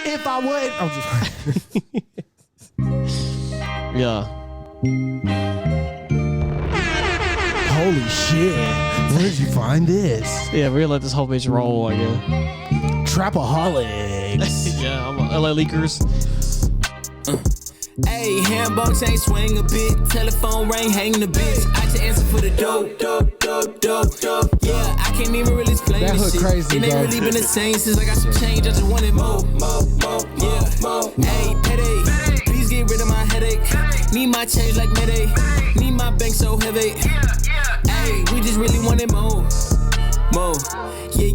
If I would, I'm just. Yeah. Holy shit! Where did you find this? Yeah, we're gonna let this whole bitch roll, I guess. Trapaholics. Yeah, I'm LA Leakers. Hey, handball chain swing a bit, telephone ring, hang the bitch. I just answer for the dope. Yeah, I can't even really explain That this hook shit. crazy, It ain't bro. really been the same since I got some change. I just wanted more. Yeah, hey, payday. Please get rid of my headache. Need my change like Mayday. Need my bank so heavy. Hey, we just really wanted more.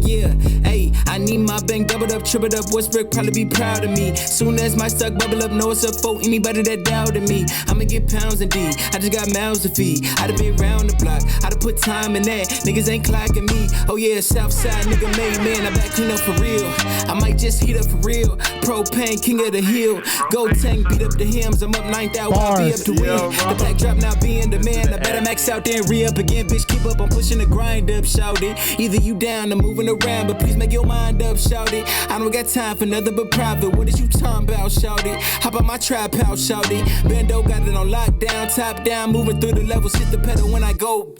Yeah. Hey, I need my bank doubled up, tripled up. Westbrook probably be proud of me. Soon as my stock bubble up, know it's up for anybody that doubted me. I'ma get pounds indeed. I just got mouths to feed. I done been round the block. I done put time in that. Niggas ain't clocking me. Oh yeah, Southside nigga made man. I back clean up for real. I might just heat up for real. Propane, king of the hill. Go tank, beat up the hymns. I'm up 9,000. I'll be up to win. The backdrop now being the man. I better max out there and re-up again. Bitch, keep up. I'm pushing the grind up, shout it. Either you down or moving around, but please make your mind up, shout it. I don't got time for nothing but private. What is you talking about, shout it? Hop on my trap house, shout it. Bando got it on lockdown, top down, moving through the levels, hit the pedal when I go.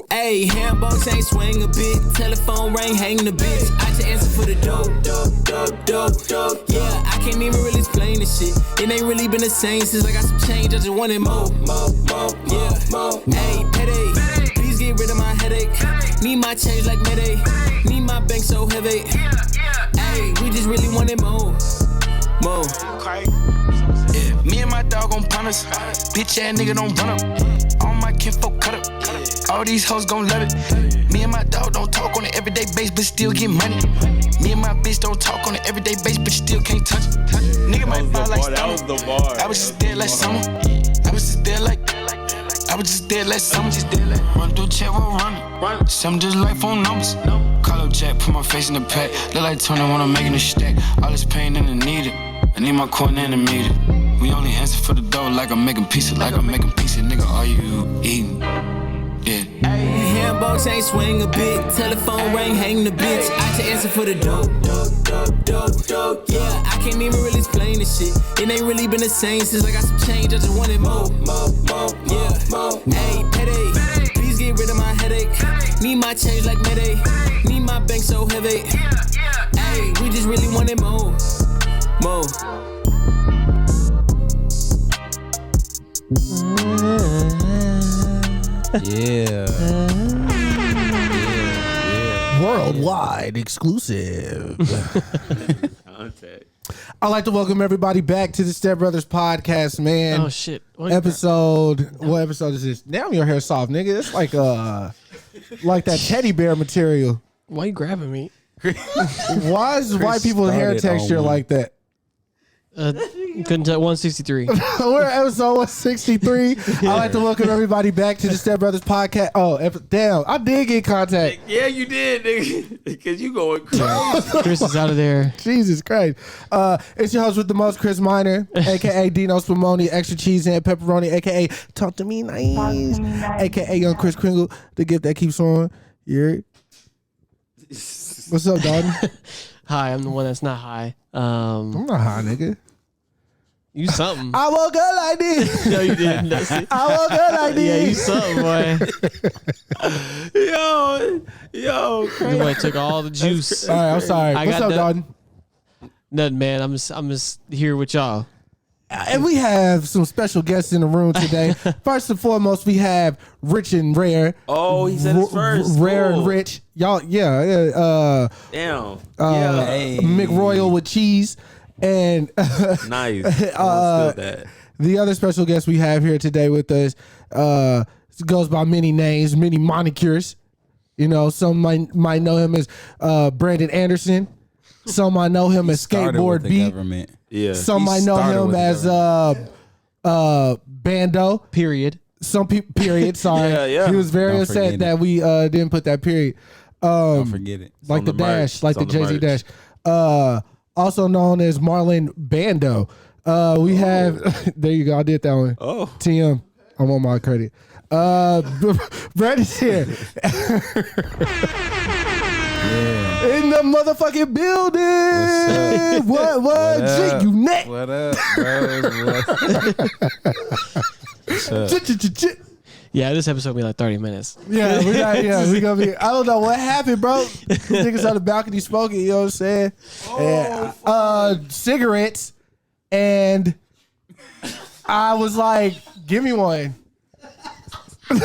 Hey, handball chain swing a bit, telephone ring, hang the bitch. I just answer for the dope. Yeah, I can't even really explain this shit. It ain't really been the same since I got some change. I just wanted more. Yeah, hey, payday. Please get rid of my headache. Need my change like Mayday. Need my bank so heavy. Hey, we just really wanted more. Yeah, me and my dog gon' punish. Bitch ass nigga don't run up. All my kinfolk cut up. All these hoes gon' love it. Me and my dog don't talk on an everyday basis, but still get money. Me and my bitch don't talk on an everyday basis, but still can't touch it. Nigga might fall like That was the bar. I was just there last summer. I was just there last summer. Run through check, we'll run it. Some just like phone numbers. Call up Jack, put my face in the pack. Look like Tony when I'm making a stack. All this pain in the needed. I need my corner in the meter. We only answer for the dough like I'm making pieces. Nigga, are you eating? Yeah. Hey, handball chain swing a bit. Telephone ring, hang the bitch. I just answer for the dope. Yeah, I can't even really explain this shit. It ain't really been the same since I got some change. I just wanted more. Yeah, hey, payday. Please get rid of my headache. Need my change like Mayday. Need my bank so heavy. Hey, we just really wanted more. Yeah. Worldwide exclusive. I'd like to welcome everybody back to the Stepbrothers podcast, man. Oh shit. What episode is this? Damn, your hair soft, nigga. It's like that teddy bear material. Why you grabbing me? Why is white people's hair texture like that? Couldn't tell. 163. We're at episode 163. I'd like to welcome everybody back to the Stepbrothers podcast. Oh, damn. I did get contact. Yeah, you did, nigga. Because you going crazy. Chris is out of there. Jesus Christ. It's your host with the most, Chris Minor, a.k.a. Dino Spumoni, extra cheese and pepperoni, a.k.a. Talk to Me Nice, a.k.a. Young Chris Kringle, the gift that keeps on. Yeah. What's up, Dalton? Hi, I'm the one that's not high. I'm not high, nigga. You something. I woke up like this. No, you didn't. That's it. I woke up like Yeah, you this. something, boy. Yo, The boy took all the juice. All right, I'm sorry. I What's got up, that- Dalton? Nothing, man. I'm just here with y'all. And we have some special guests in the room today. First and foremost, we have Rich and Rare. Oh, he said his first. Rare Cool. and Rich. Y'all, yeah. Damn. McRoyal with cheese. And Nice. That. the other special guest we have here today with us goes by many names, many monikers. You know, some might know him as Brandon Anderson. Some might know him as Skateboard Beat. Yeah. Some might know him as Bando. Period. Some people, period. Sorry. Yeah. He was very Don't upset forget that we didn't put that period. Don't forget it. Like on the the dash, merch. like It's the on the Jay-Z dash. merch. Also known as Marlon Bando. We have, there you go. I did that one. Oh. TM. I want my credit. Brad is here. In in the motherfucking building. What? G, you next. What up, bros? Yeah, this episode will be like 30 minutes. Yeah, we gonna be. I don't know what happened, bro. These niggas on the balcony smoking. You know what I'm saying? And, cigarettes, and I was like, "Give me one." I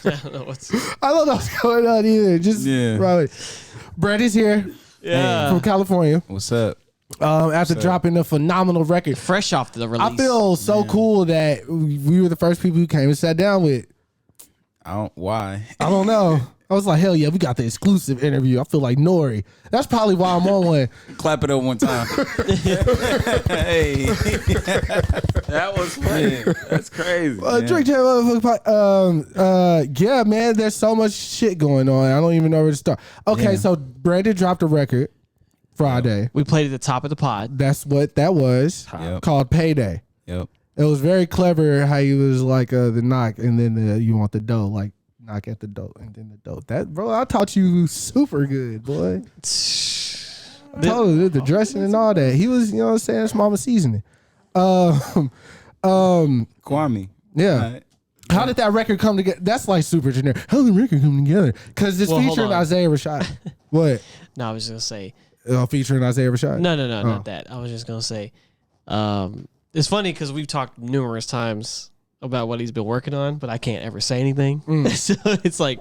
don't know what's. I don't know what's going on either. Just probably. Brady's here. Yeah. From California. What's up? After dropping a phenomenal record. Fresh off the release. I feel so cool that we were the first people who came and sat down with. Why? I don't know. I was like, hell yeah, we got the exclusive interview. I feel like Nori. That's probably why I'm on one. Clap it up one time. Hey. That was funny. That's crazy. Drink that motherfucking pot. Yeah, man, there's so much shit going on. I don't even know where to start. Okay, so Brandon dropped a record Friday. We played at the top of the pod. That's what that was. Yep. Called Payday. Yep. It was very clever how he was like the knock and then you want the dough, like knock at the dough and then the dough. That, bro, I taught you super good, boy. I told you the dressing and all that. He was, you know what I'm saying, it's mama seasoning. Kwame. Yeah. Right. How did that record come together? That's like super generic. How did the record come together? Because it's Well, hold featuring on. Isaiah Rashad. What? No, I was just going to say. Featuring Isaiah Rashad? No, not that. I was just going to say. It's funny because we've talked numerous times about what he's been working on, but I can't ever say anything. So it's like,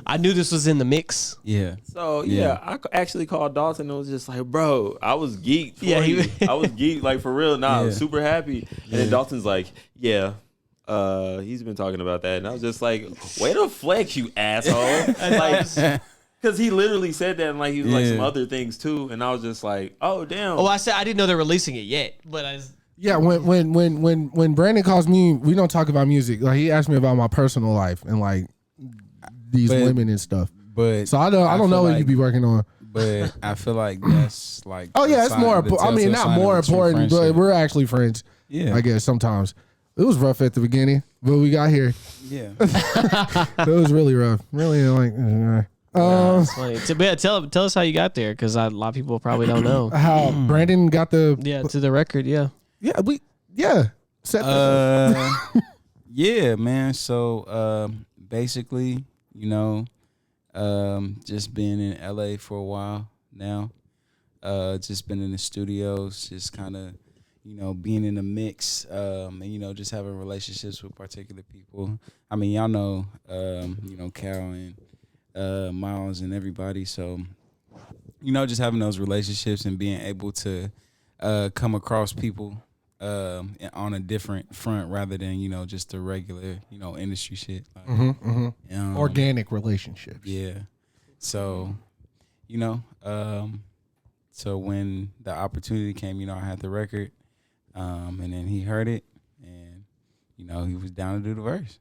I knew this was in the mix. Yeah. So I actually called Dalton and was just like, bro, I was geeked for Yeah, you. I was geeked, like, for real. Nah, I was Yeah. super happy. And then Dalton's like, he's been talking about that. And I was just like, way to flex, you asshole. Like, because he literally said that, and like he was like some other things too. And I was just like, oh damn. Oh, I said I didn't know they're releasing it yet, but Yeah, when Brandon calls me, we don't talk about music. Like he asked me about my personal life and like these women and stuff. But So I don't know what you be working on. But I feel like that's like Oh yeah, it's more. I mean, not more important, but we're actually friends. Yeah. I guess sometimes it was rough at the beginning, but we got here. Yeah. It was really rough. Really like. it's funny. Tell us how you got there, because a lot of people probably don't know. How Brandon got the To the record, set yeah, man. So basically, you know, just been in LA for a while now. Just been in the studios, just kind of, you know, being in the mix, and you know, just having relationships with particular people. I mean, y'all know, you know, Cal and Miles and everybody. So, you know, just having those relationships and being able to come across people on a different front rather than, you know, just the regular, you know, industry shit. Like, organic relationships. Yeah. So, you know, so when the opportunity came, you know, I had the record, and then he heard it, and, you know, he was down to do the verse.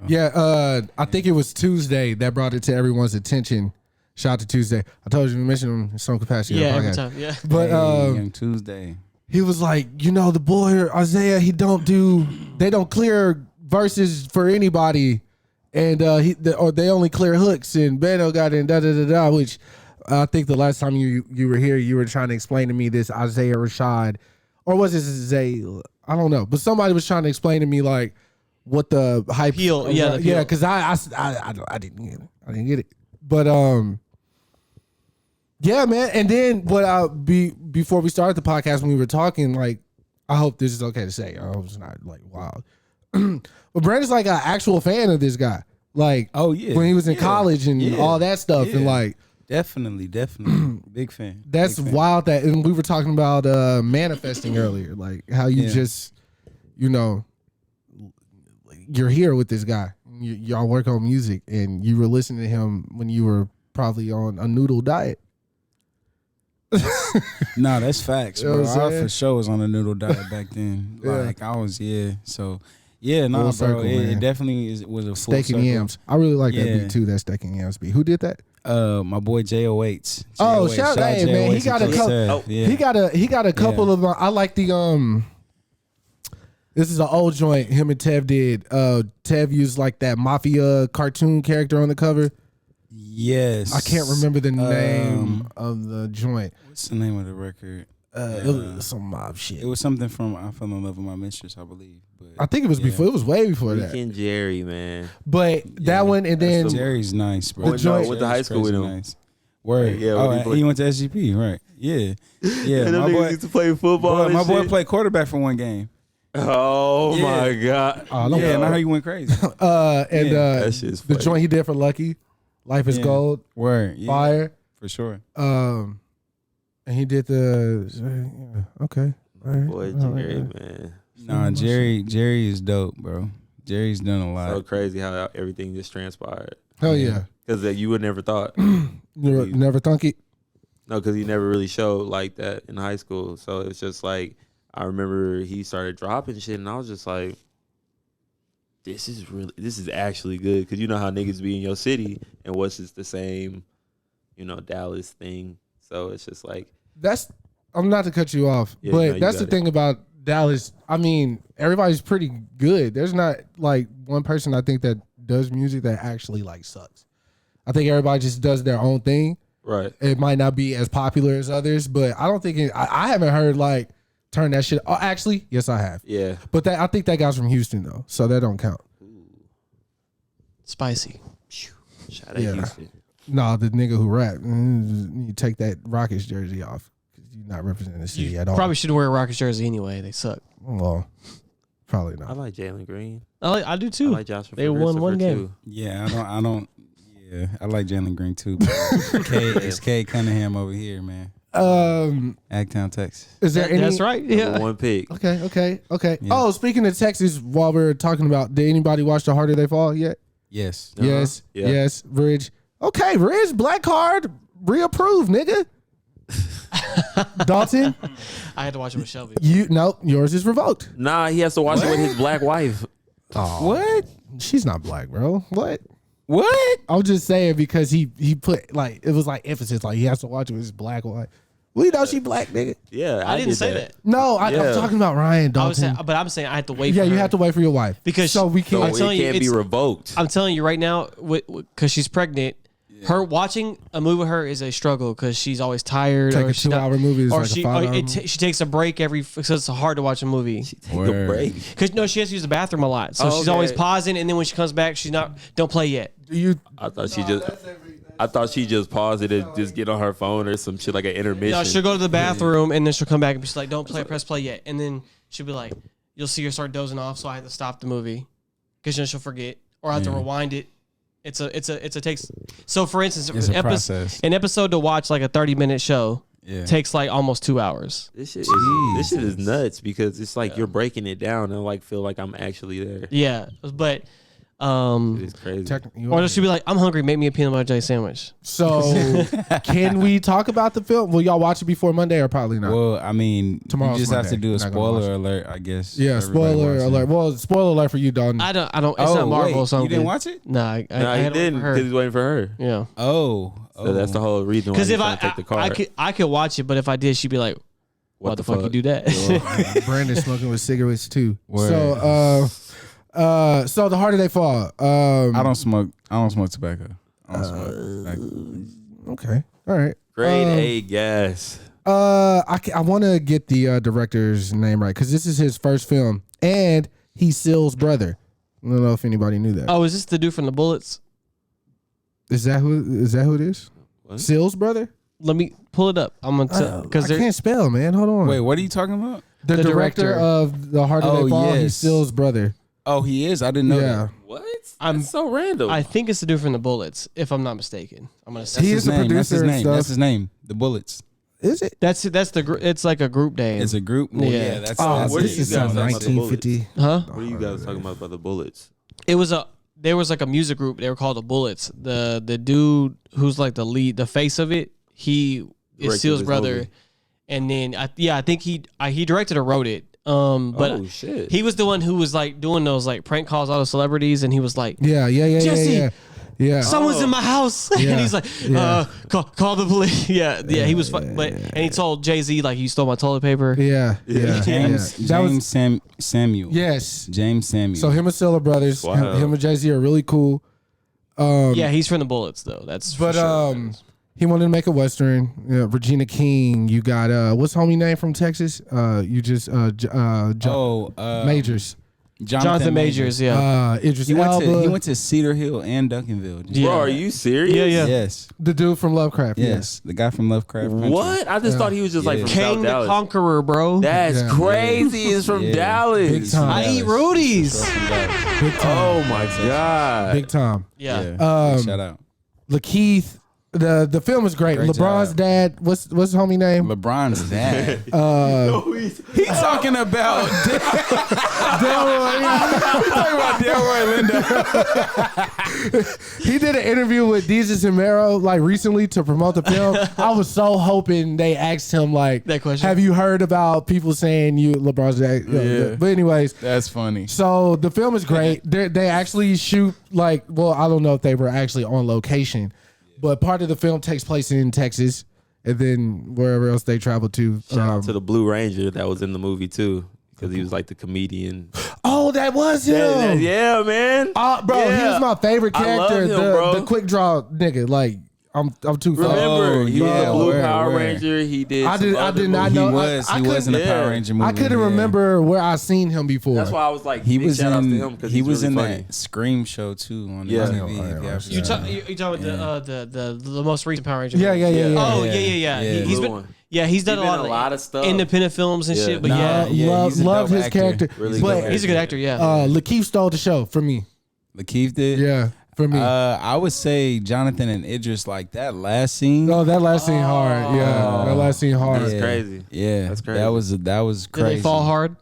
Yeah, I think it was Tuesday that brought it to everyone's attention. Shout out to Tuesday. I told you we mentioned him in some capacity. Yeah, on the every podcast. time. Yeah. But Young Tuesday. he was like, you know, the boy Isaiah, they don't clear verses for anybody, and or they only clear hooks, and Bando got in which I think the last time you were here, you were trying to explain to me this Isaiah Rashad, or was it Zay? I don't know, but somebody was trying to explain to me like what the hype Appeal, the appeal. yeah, because I didn't get it. I didn't get it, but yeah, man. And then before we started the podcast, when we were talking, like, I hope this is okay to say. I hope it's not like wild. But Brandon's like an actual fan of this guy. Like, Oh, yeah. when he was in Yeah. college and Yeah. all that stuff, and Yeah. like Definitely. Big fan. that's Big fan. wild. That, and we were talking about manifesting earlier, like how you Yeah. just, you know, you're here with this guy. Y'all work on music, and you were listening to him when you were probably on a noodle diet. No, that's facts, You know bro. what I'm I saying? for sure was on a noodle diet back then. Yeah. Like I was, So yeah, no, Full bro. circle, man. It definitely was a full Steak circle. and yams. I really like that Yeah. beat too. That steak and yams beat. Who did that? My boy J08. Oh, shout out, hey, man, he got a couple. Yeah. He got a couple of. I like the This is an old joint him and Tev did. Tev used like that mafia cartoon character on the cover. Yes. I can't remember the name of the joint. What's the name of the record? It was some mob shit. It was something from I Fell in Love with My Mistress, I believe. But I think it was before. It was way before that. Weekend Jerry, man. But that one, and then Jerry's nice, bro. The joint- went to high school with him. Nice. Word. Yeah, oh, he went to SGP, right? Yeah. Yeah. And my boy used to play football. my and boy shit. played quarterback for one game. Oh Yeah. my god. oh, no, Yeah, now he went crazy. That shit's the funny. joint he did for Lucky, Life is Yeah. Gold, Word. Yeah, Fire. for sure. And he did okay. All right. Boy, All right. Jerry, man. Nah, Jerry is dope, bro. Jerry's done a lot. So crazy how everything just transpired. Hell yeah. Because you would never thought. Never thunk it. No, because he never really showed like that in high school. So it's just like, I remember he started dropping shit, and I was just like, this is actually good. Because you know how niggas be in your city, and what's just the same, Dallas thing. So it's just like, I'm not to cut you off, Yeah, but no, you that's the got it. thing about Dallas. I mean, everybody's pretty good. There's not like one person I think that does music that actually like sucks. I think everybody just does their own thing. right. It might not be as popular as others, but I don't think I haven't heard like turn that shit. Oh, actually, yes, I have. Yeah. But I think that guy's from Houston though, so that don't count. Spicy. Shout out Yeah. Houston. No, the nigga who rap, you take that Rockets jersey off because you're not representing the city You at all. probably shouldn't wear a Rockets jersey anyway. They suck. Well, probably I not. like Jalen Green. I do I too. like Joshua. They won one game. Too. Yeah, I don't. Yeah, I like Jalen Green too. But it's K Cunningham over here, man. Agtown, Texas. Is there any? That's right. Yeah. Number one pick. Okay. Yeah. Oh, speaking of Texas, while we're talking about, did anybody watch The Harder They Fall yet? Yes. Yes. Yeah. Yes. Bridge. Okay, Bridge. Black card reapproved, nigga. Dalton, I had to watch it with Shelby. yours is revoked. Nah, he has to watch it with his black wife. Oh, What? she's not black, bro. What? What? I'm just saying because he put like it was like emphasis like he has to watch it with his black wife. Well, you know she black, nigga. Yeah, I didn't did say that. No, I'm Yeah. talking about Ryan I was Dalton. saying, but I'm saying I had to wait. Yeah, for you her. have to wait for your wife Because so we So can't. I'm telling it you, can't be it's- revoked. I'm telling you right now, because she's pregnant. Her watching a movie with her is a struggle because she's always tired. Take or a she's not- 2-hour movie is or like a she 5-hour she takes a break because it's hard to watch a movie. Take a Word. break. Because no, she has to use the bathroom a lot, so Oh, she's always okay. pausing, and then when she comes back, she's not. Don't play yet. Do you? I thought she just paused it and just get on her phone or some shit like an intermission. No, she'll go to the bathroom and then she'll come back and she's like, "Don't press play yet," and then she'll be like, "You'll see her start dozing off," so I have to stop the movie because then she'll forget, or I have to rewind it. It's a takes. So for instance, It's a process. an episode to watch like a 30-minute show takes like almost 2 hours. This shit is nuts because it's like you're breaking it down and like feel like I'm actually there. Yeah, but It's crazy. or she'll be like, "I'm hungry. Make me a peanut butter jelly sandwich." So can we talk about the film? Will y'all watch it before Monday or probably not? Well, I mean, Tomorrow's you just have to Monday. do a Not gonna watch spoiler it. alert, I guess. Yeah, Everybody spoiler watch it. alert. Well, spoiler alert for you, Dalton. I don't. It's not Marvel. wait, So I'm you didn't good. watch it? Nah, I No, he had to wait didn't for her. because he's waiting for her. Yeah. So that's the whole reason why Because he's if trying to take the car. I could watch it, but if I did, she'd be like, "What the fuck you do that?" Brandon smoking with cigarettes too. Word. So the harder they fall. I don't smoke tobacco. I don't smoke tobacco. Okay. All right. Grade A gas. I want to get the director's name right because this is his first film and he's Seal's brother. I don't know if anybody knew that. Oh, is this the dude from the Bullets? Is that who it is? What? Seal's brother? Let me pull it up. I'm gonna tell I because can't spell, man. Hold on. Wait, what are you talking about? the the director director. of the harder Oh, they fall. He's yes. Seal's brother. Oh, he is? I didn't know Yeah. that. What? I'm- That's so random. I think it's the dude from the Bullets, if I'm not mistaken. I'm gonna say He That's is the his name. That's his producer and name. stuff. That's his name. The Bullets. Is it? that's the it's like a group name. It's a group. Well, Yeah. yeah. That's. Oh, that's what this are you is guys some talking about the 1950. Huh? what are you guys talking about the bullets? It was there was like a music group. They were called the Bullets. The dude who's like the lead, the face of it, he Directed is Seal's this brother. movie. And then I think he directed or wrote it. But Oh shit. he was the one who was like doing those like prank calls on the celebrities, and he was like, Yeah. Jesse, Yeah. "Someone's in my house," Yeah. and he's like, Yeah. call the police." Yeah. He was, but and he told Jay-Z like, "You stole my toilet paper." Yeah. James That was Samuel. yes. James Samuel. So him and Silla brothers, Wow. him and Jay-Z are really cool. Yeah, he's from the Bullets though. That's for sure. He wanted to make a Western. Regina King. You got what's homie name from Texas? Majors. Jonathan Majors, yeah. Idris He Elba. went to Cedar Hill and Duncanville. Yeah. Bro, are you serious? Yeah. Yes. The dude from Lovecraft. Yes. The guy from Lovecraft Country. What? I just thought he was just like from Kang South the Dallas. Conqueror, bro. That's Yeah. crazy. It's from Dallas. Big time. I eat Rudy's. Big time. Oh my god. Big time. Yeah. Shout out. Lakeith. The film is great. Great LeBron's job. dad. What's his homie name? LeBron's dad. He talking about Delroy Lindo. He did an interview with Deezus and Mero like recently to promote the film. I was so hoping they asked him like That question? Have you heard about people saying you LeBron's dad? Yeah. But anyways, That's funny. so the film is great. They actually shoot like I don't know if they were actually on location, but part of the film takes place in Texas, and then wherever else they travel to. Shout out to the Blue Ranger that was in the movie too, because he was like the comedian. Oh, that was him. Yeah, man. Bro, he Yeah. was my favorite I love character. him, bro. The quick draw nigga. Like I'm too far. Remember, he was yeah, the Blue where- Power where? Ranger. He did. I did not He know. was. I He was in the couldn't- Power yeah. Ranger movie. I couldn't yeah. remember where I seen him before. That's why I was like, He big was shout outs to him in. because He was in funny. that Scream show too on Yeah. TV. Oh, if you yeah. ever You saw it. talking about the most recent Power Ranger? Yeah. movie? Oh Yeah. yeah. Yeah. He's Blue been one. he's done He's a been lot, a lot of stuff. independent films and Yeah. shit. But Nah, yeah, he's a love dope his actor. character. Really but good he's a good actor. Yeah. Lakeith stole the show for me. Lakeith did. Yeah, for me. I would say Jonathan and Idris, like that last scene. No, that last scene hard. Yeah, that last scene hard. That's crazy. Yeah, That's crazy. That was Did crazy. they fall hard?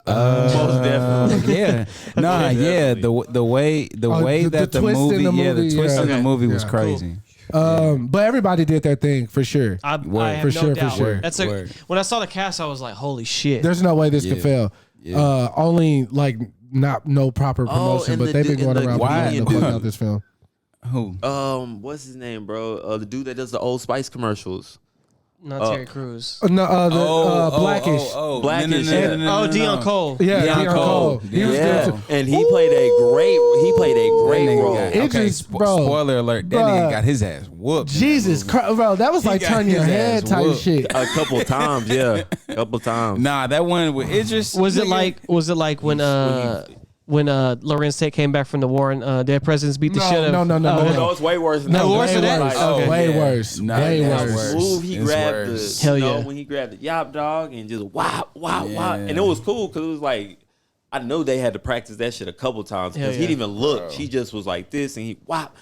Most definitely. Yeah, nah, yeah. The way the that the twist in movie, the yeah, the movie, twist yeah. in the Okay. movie was Yeah. crazy. But everybody did their thing for sure. I Word. have For no sure, for doubt. sure. That's Word. when I saw the cast, I was like, holy shit. There's no way this could Yeah. fail. Yeah. Only like no proper promotion, and but the they've been dude- going and the around promoting comedian the fuck dude. out this film. Who? What's his name, bro? The dude that does the Old Spice commercials. Not Terry Crews. Blackish. Blackish, yeah. Oh, Dion Cole. Yeah, Deon Deon Cole. Cole. He was Yeah, good too. and he played a great role. It Okay, just- bro, spoiler alert. That bruh. nigga got his ass whooped. Jesus Christ, bro, that was like got turn your his head ass type whooped. shit. A couple times, yeah, a couple times. Nah, that one with Idris. Was it nigga, like when Lorenz Tate came back from the war and dead presidents beat the shit out of No. Oh, no, it's way worse than that. No, worse way than that? worse. Okay. Way yeah. worse. Nah, Way that's worse. Move, he It's grabbed worse. the Hell you know, yeah. when he grabbed the yop dog and just wop, Yeah. and it was cool because it was like I know they had to practice that shit a couple times because Hell he yeah. didn't even look. He just was like this and he wop.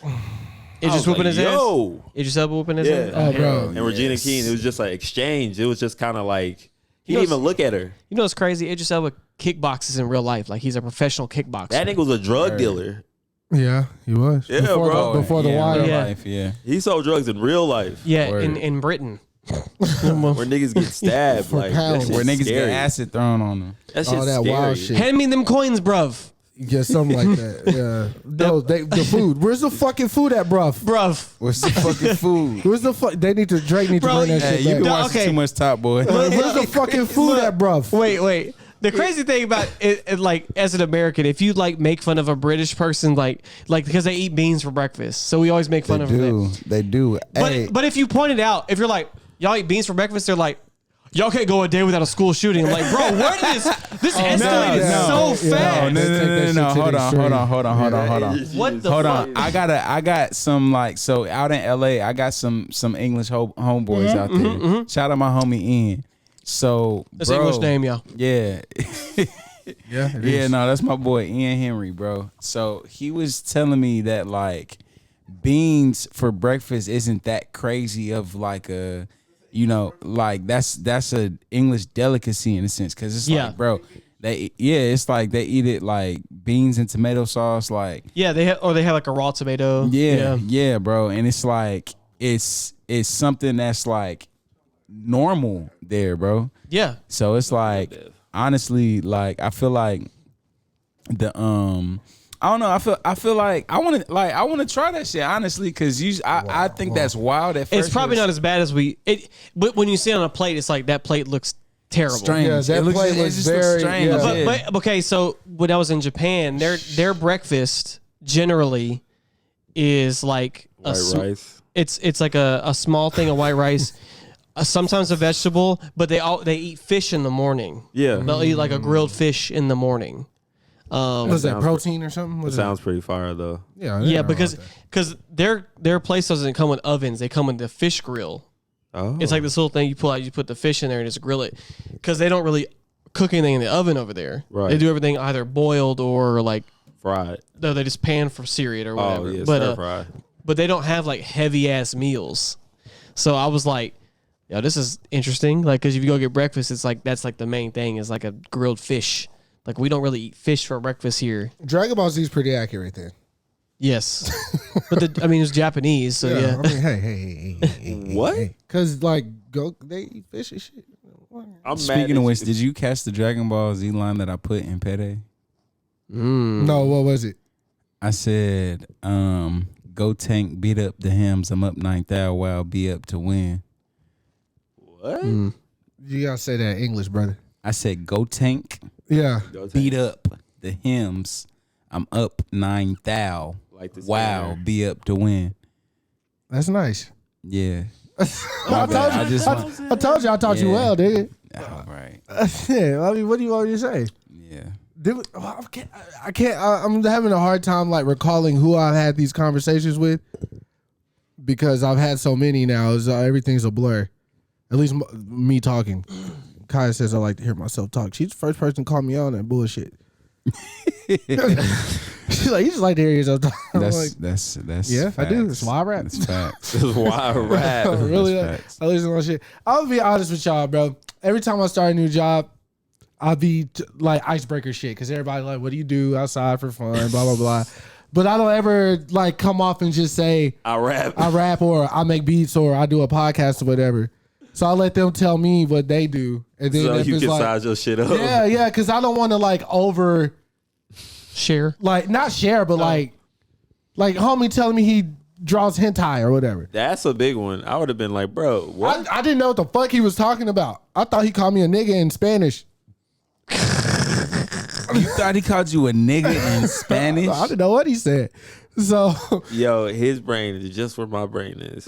Idris whooping his ass. Yo, Idris Elba whooping his Yeah. ass. Oh, bro. and Regina King, it was just like exchange. It was just kind of like he You didn't know, even look at her. You know what's crazy? Idris Elba kickboxes in real life. Like he's a professional kickboxer. That nigga was a drug dealer. Yeah, he was. Yeah, before bro. before the yeah, wire. real Yeah. life, yeah. He sold drugs in real life. yeah, Word. in Britain. Where niggas get stabbed, For like pounds. that Where shit's niggas scary. get acid thrown on them. That shit's All that scary. wild shit. Hand me them coins, bruv. Yeah, something like that. Yeah. No, the food. Where's the fucking food at, bruv? Bruv. What's the fucking food? Where's the fuck? Drake need to Bro, bring that Hey, shit you back. been watching Okay. too much Top Boy. Where's the fucking food at, bruv? Wait. The crazy thing about it, like as an American, if you like make fun of a British person, like because they eat beans for breakfast, so we always make fun of them. They do. Hey, But if you point it out, if you're like, y'all eat beans for breakfast, they're like, y'all can't go a day without a school shooting. I'm like, bro, where did this escalated no. so Yeah, fast? no. They take that shit to Hold the on. extreme. What the Hold fuck? on. I got some like so out in LA. I got some English homeboys out there. Shout out my homie Ian. So That's bro, an English name, y'all. Yeah. Yeah, it Yeah, is. no, that's my boy Ian Henry, bro. So he was telling me that like beans for breakfast isn't that crazy of like a, you know, like that's a English delicacy in a sense because it's Yeah. like, bro, it's like they eat it like beans and tomato sauce, like Yeah, they have like a raw tomato. yeah, bro, and it's like it's something that's like normal there, bro. Yeah. So it's like honestly, like I feel like the I don't know. I feel like I want to try that shit honestly because I think that's wild at first. It's probably not as bad as but when you see it on a plate, it's like that plate looks terrible. strange. Yeah, that plate it was just very- looks strange. yeah. But okay, so when I was in Japan, their breakfast generally is like White rice. It's like a small thing of white rice. Sometimes a vegetable, but they eat fish in the morning. Yeah. They'll eat like a grilled fish in the morning. Was that protein or something? It sounds pretty fire though. Yeah, because their place doesn't come with ovens. They come with the fish grill. Oh. It's like this little thing you pull out. You put the fish in there and just grill it. Because they don't really cook anything in the oven over there. Right. They do everything either boiled or like fried. No, they just pan for cereal or whatever. Oh yeah, but stir fry. but they don't have like heavy ass meals. So I was like, yo, this is interesting. Like, because if you go get breakfast, it's like that's like the main thing is like a grilled fish. Like, we don't really eat fish for breakfast here. Dragon Ball Z is pretty accurate then. Yes, but it's Japanese, so yeah. I mean, hey, What? Because like they eat fish and shit. Speaking of which, did you catch the Dragon Ball Z line that I put in Pede? No, what was it? I said, "Go tank, beat up the hams. I'm up 9,000. Wow, be up to win." What? You gotta say that in English, brother. I said, "Go tank, Yeah. beat up the hymns. I'm up 9,000. Like this Wow, guy. be up to win." That's nice. Yeah. I told you I taught you Yeah. well, nigga. All right. Yeah, I mean, what do you want me to say? Yeah. I can't. I'm having a hard time like recalling who I've had these conversations with because I've had so many now. Everything's a blur. At least me talking. Kaya says I like to hear myself talk. She's the first person to call me on that bullshit. She's like, you just like to hear yourself talk. That's yeah, facts. I do. That's why I rap. That's facts. This is why I rap. Really, That's I listen to my shit. I'll be honest with y'all, bro. Every time I start a new job, I'll be like icebreaker shit because everybody like, what do you do outside for fun? Blah blah blah. But I don't ever like come off and just say I rap, or I make beats, or I do a podcast or whatever. So I let them tell me what they do, and then so if you it's can like, size your shit up. yeah, because I don't want to like over Share. like not share, but like homie telling me he draws hentai or whatever. That's a big one. I would have been like, bro, what? I didn't know what the fuck he was talking about. I thought he called me a nigga in Spanish. You thought he called you a nigga in Spanish? I didn't know what he said. So Yo, his brain is just where my brain is.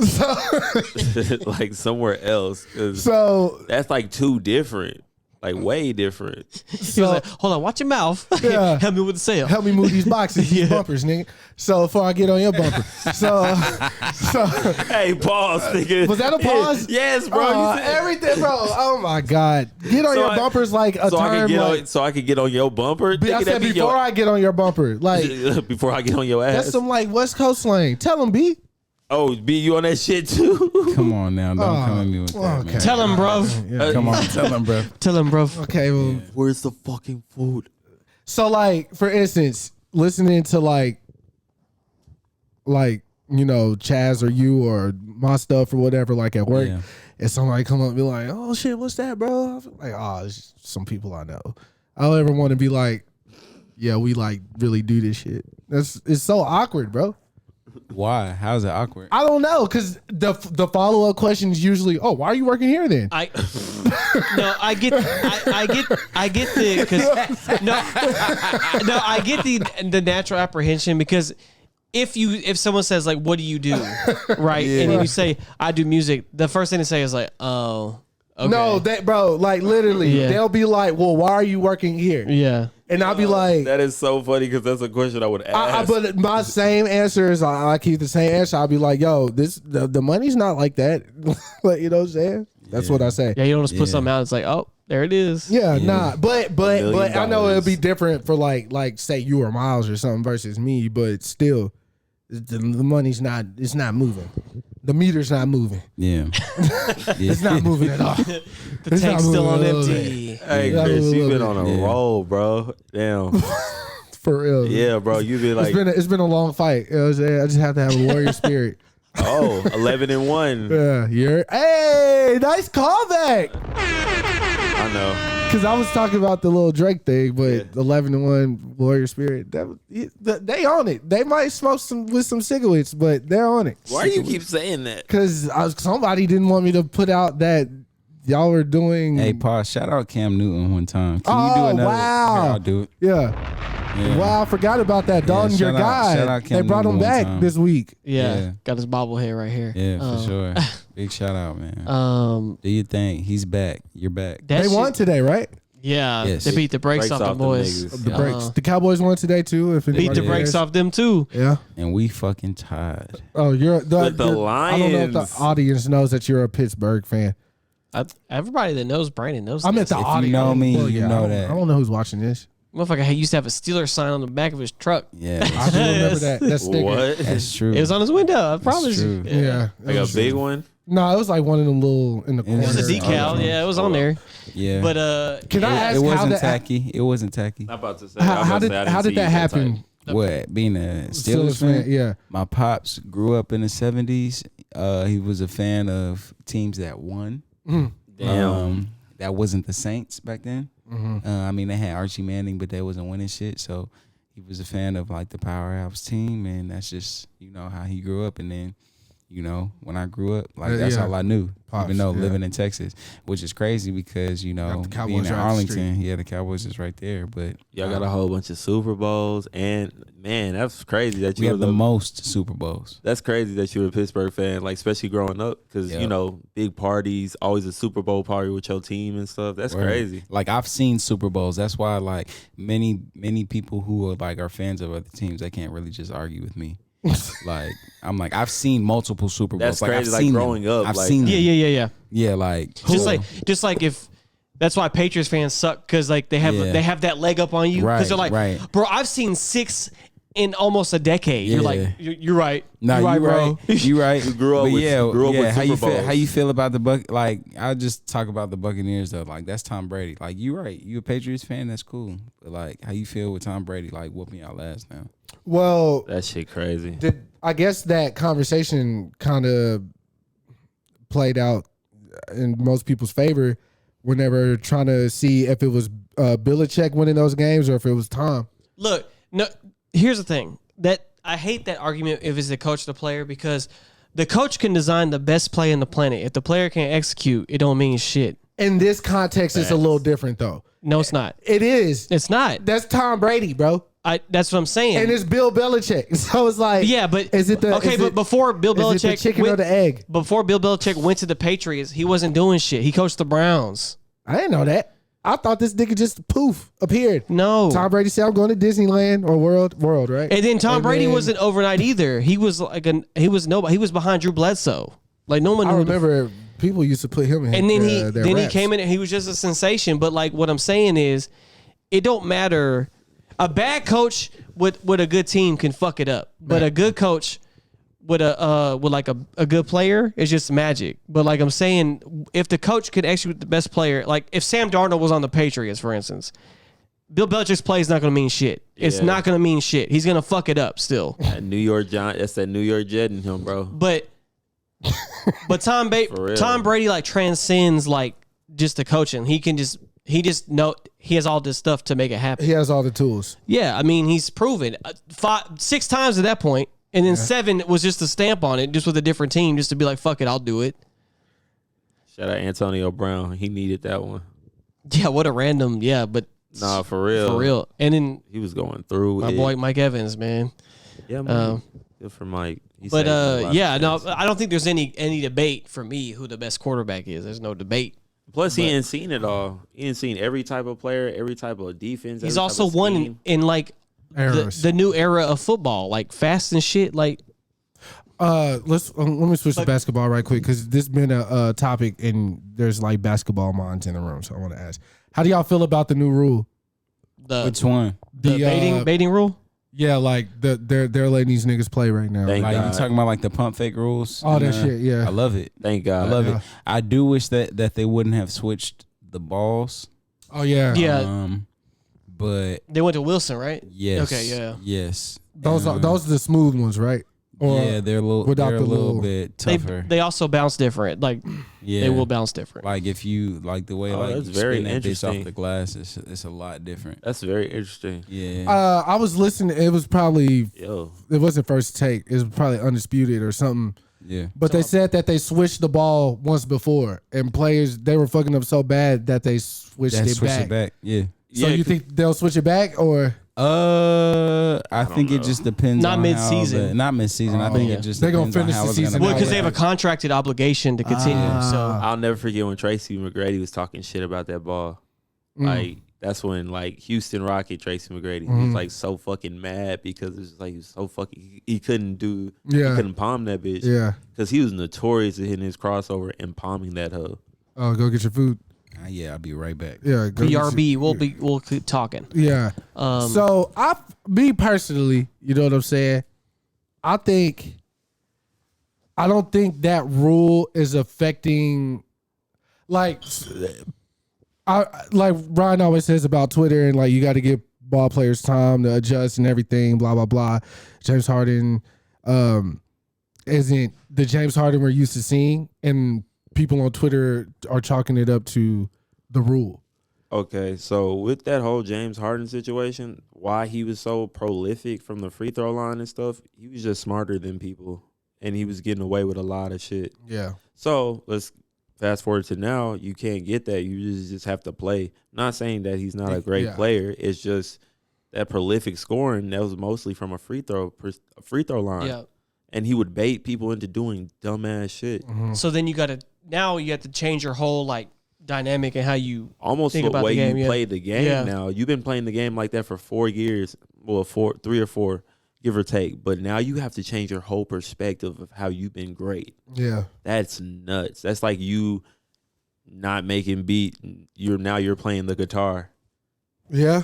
Like somewhere else. 'Cause so that's like two different. Like way different. He was like, hold on, watch your mouth. Yeah. Help me with the sale. help me move these boxes, these bumpers, nigga. So before I get on your bumper. So Hey, pause, nigga. was that a pause? Yes, bro. You said- Everything, bro. Oh my God. Get on So your bumpers like a so I term can get like, on. So I can get on your bumper. I Nigga, said that be before I get on your bumper. Like before I get on your ass. that's some like West Coast slang. Tell him, B. Oh, B, you on that shit too? Come on now. Don't come at me with that, okay. man. Tell him, bro. Yeah. Come on. Tell him, bro. Tell him, bro. Okay, well, Where's the fucking food? so like for instance, listening to like you know Chaz or you or my stuff or whatever, like at work, Yeah. and somebody come up and be like, "Oh shit, what's that, bro?" I'm like, "Oh, it's just some people I know." I don't ever want to be like, "Yeah, we like really do this shit." It's so awkward, bro. Why? How's it awkward? I don't know because the follow up question is usually, "Oh, why are you working here then?" I get the because no I get the natural apprehension because if someone says like what do you do right and then you say I do music, the first thing to say is like oh okay. No, bro, like literally, Yeah. they'll be like, "Well, why are you working here?" yeah And I'll be like, That is so funny because that's a question I would ask. but my same answer is I keep the same answer. I'll be like, "Yo, the money's not like that." Like, you know what I'm saying? That's what I say. yeah you don't just put Yeah. something out, it's like oh there it is. Yeah, nah, but $1 I know million. it'll be different for like say you or Miles or something versus me, but still, the money's not. It's not moving. The meter's not moving. Yeah. It's not moving at all. The It's tank's not still on moving a little empty. Hey, Yeah, Chris, a you've been little on a bit. roll, bro. Damn. For real. Yeah, bro. You've been like, It's been a long fight. You know what I'm saying? I just have to have a warrior spirit. 11-1. Yeah, hey, nice callback. I know. Because I was talking about the little Drake thing, but 11-1 warrior spirit, they on it. They might smoke with some cigarettes, but they're on it. Why do you keep saying that? Because somebody didn't want me to put out that y'all were doing. Hey, pause. Shout out Cam Newton one time. Can you do Oh, another? wow. Here, I'll do it. Yeah. Wow, I forgot about that. Dalton, your shout guy. out Cam They brought him Newton one back time. this week. Yeah, got his bobblehead right here. Yeah, for sure. Big shout out, man. Do you think he's back? You're back. They won today, right? Yeah, Yes. they beat the brakes off the boys. niggas. The breaks. The Cowboys won today too. If Beat the anybody brakes cares. off them too. Yeah. And we fucking tied. Oh, you're But the I don't know if the Lions- audience knows that you're a Pittsburgh fan. Everybody that knows Brandon knows. I meant this. the If you audience. know me, you know I don't- that. I don't know who's watching this. Motherfucker used to have a Steelers sign on the back of his truck. Yeah, I do remember that sticker. What? that's true. It was on his window. I promise true. you. Yeah. Like a big one? No, it was like one of them little in the corner. It was a decal. Okay. Yeah, it was on there. Yeah, But Can I ask it how wasn't that tacky. It wasn't tacky. I'm about to say. how did that happen? What, being a Steelers fan? Yeah. My pops grew up in the 70s. He was a fan of teams that won. Damn. That wasn't the Saints back then. I mean, they had Archie Manning, but they wasn't winning shit. So he was a fan of like the powerhouse team, and that's just how he grew up. And then when I grew up, like that's Yeah. all I knew. Pops, even though yeah. living in Texas, which is crazy because Got the Cowboys being in right up the Arlington, the Cowboys is right there. But Y'all got a whole bunch of Super Bowls, and man, that's crazy that we you have were the most Super Bowls. That's crazy that you were a Pittsburgh fan, like especially growing up, because Yep. big parties, always a Super Bowl party with your team and stuff. That's Word. crazy. Like I've seen Super Bowls. That's why like many people who are fans of other teams, they can't really just argue with me. Like I've seen multiple Super Bowls. That's I've crazy, like, seen growing them. up, I've like- seen them. yeah. Yeah, like Just like if that's why Patriots fans suck because like they have that leg up on you because they're like, Right. bro, I've seen 6 in almost a decade. You're Yeah. like, you're right. No, you're right, you bro. right. You right. You grew up But with- yeah, grew up yeah. with How you Super feel? Bowls. How you feel about the Buck? Like I'll just talk about the Buccaneers though. Like that's Tom Brady. Like you right. You a Patriots fan? That's cool. But like how you feel with Tom Brady? Like whooping y'all ass now. Well, That shit crazy. I guess that conversation kind of played out in most people's favor when they were trying to see if it was Belichick winning those games or if it was Tom. Look, no. Here's the thing that I hate that argument if it's the coach or the player because the coach can design the best play in the planet. If the player can't execute, it don't mean shit. In this context, it's a little different though. No, it's not. It is. It's not. That's Tom Brady, bro. That's what I'm saying. And it's Bill Belichick. So it's like, yeah, but is it the okay? is But it- before Bill is it Belichick the chicken or the egg? Before Bill Belichick went to the Patriots, he wasn't doing shit. He coached the Browns. I didn't know that. I thought this nigga just poof appeared. No. Tom Brady said, "I'm going to Disneyland or World, right?" And then Tom And Brady then- wasn't overnight either. He was like he was nobody. He was behind Drew Bledsoe. Like no one I knew. remember people used to put him in. And then their he raps. came in and he was just a sensation. But like what I'm saying is, it don't matter. A bad coach with a good team can fuck it up, but a good coach with a good player is just magic. But like I'm saying, if the coach could execute the best player, like if Sam Darnold was on the Patriots, for instance, Bill Belichick's play is not going to mean shit. It's Yeah. not going to mean shit. He's going to fuck it up still. That New York Giant. That's that New York Jet in him, bro. But Tom For real. Brady like transcends like just the coaching. He has all this stuff to make it happen. He has all the tools. Yeah, I mean he's proven 6 times at that point, and then 7 was just a stamp on it, just with a different team, just to be like, fuck it, I'll do it. Shout out Antonio Brown. He needed that one. Yeah, what a random. Yeah, but Nah, for real. for real. And then He was going through my it. boy Mike Evans, man. Yeah, man. Good for Mike. He But saved a lot yeah, of no, things. I don't think there's any debate for me who the best quarterback is. There's no debate. Plus, he ain't seen it all. He ain't seen every type of player, every type of defense. He's every also type of won scheme. in like Errors. the new era of football, like fast and shit. Like Let me switch to basketball right quick because this has been a topic and there's like basketball minds in the room. So I want to ask, how do y'all feel about the new rule? Which one? the baiting rule. Yeah, like they're letting these niggas play right now. Thank Like God. you talking about like the pump fake rules? All And, that shit, yeah. I love it. Thank I God. love Yeah. it. I do wish that they wouldn't have switched the balls. Oh yeah, Yeah, But they went to Wilson, right? yes. Okay, yeah. Yes. Those are the smooth ones, right? Or yeah, they're a little without they're a the little little- bit They tougher. also bounce different. Like yeah. they will bounce different. Like if you like the way Oh, like that's you very spin that bitch interesting. off the glass, it's a lot different. That's very interesting. Yeah. I was listening. It was probably Yo. it wasn't First Take. It was probably Undisputed or something. Yeah. But they said that they switched the ball once before, and players they were fucking up so bad that they switched it back. Yeah. So you think they'll switch it back or? I think it just depends. Not on mid-season. Not mid-season. I think it just They're gonna depends on finish how the it's gonna season. Well, play because they have a out. contracted obligation to continue. So I'll never forget when Tracy McGrady was talking shit about that ball. Like that's when like Houston Rocket Tracy McGrady he was like so fucking mad because it's like he was so fucking he couldn't palm that bitch. Yeah. Because he was notorious at hitting his crossover and palming that hoe. Oh, go get your food. Yeah, I'll be right back. Yeah. Go get BRB, we'll keep talking. Yeah. So me personally, you know what I'm saying? I don't think that rule is affecting like Ryan always says about Twitter and like you got to give ball players time to adjust and everything, blah blah blah. James Harden isn't the James Harden we're used to seeing, and people on Twitter are chalking it up to the rule. Okay, so with that whole James Harden situation, why he was so prolific from the free throw line and stuff, he was just smarter than people, and he was getting away with a lot of shit. Yeah. So let's fast forward to now. You can't get that. You just have to play. I'm not saying that he's not a great player. It's just that prolific scoring that was mostly from a free throw line. Yeah. And he would bait people into doing dumbass shit. So then you have to change your whole like dynamic and how you Almost think the about way the game, you play the game Yeah. now. You've been playing the game like that for 4 years. Well, 3 or 4, give or take. But now you have to change your whole perspective of how you've been great. Yeah. That's nuts. That's like you not making beat. You're playing the guitar. Yeah.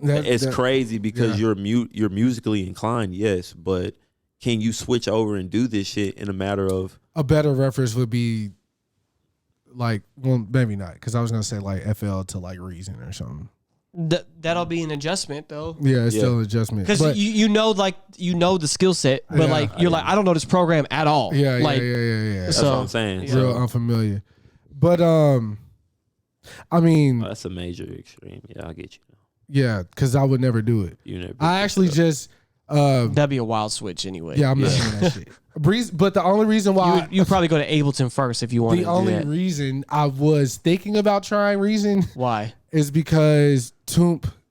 It's crazy because you're musically inclined, yes, but can you switch over and do this shit in a matter of a better reference would be like, well, maybe not, because I was gonna say like FL to like Reason or something. that'll be an adjustment though. Yeah, it's still an adjustment Because you know the skill set, but I don't know this program at all. Yeah, like, yeah. That's So- what I'm saying. Real So, unfamiliar. But I mean, that's a major extreme. Yeah, I'll get you. yeah, because I would never do it. You never. I actually just that'd be a wild switch anyway. yeah, I'm not doing that shit. But the only reason why You probably go to Ableton first if you wanted the to do only that. reason I was thinking about trying Reason Why? is because DJ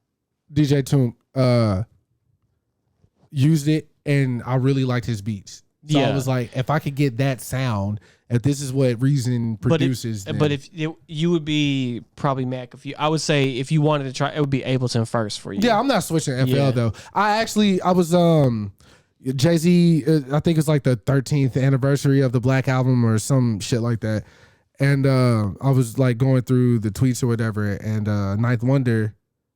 Toomp used it and I really liked his beats. So I was like, if I could get that sound, if this is what Reason produces, But if you would be probably Mac I would say if you wanted to try, it would be Ableton first for you. yeah, I'm not switching FL Yeah. though. I was Jay-Z, I think it's like the 13th anniversary of the Black Album or some shit like that. And I was like going through the tweets or whatever, and Ninth Wonder,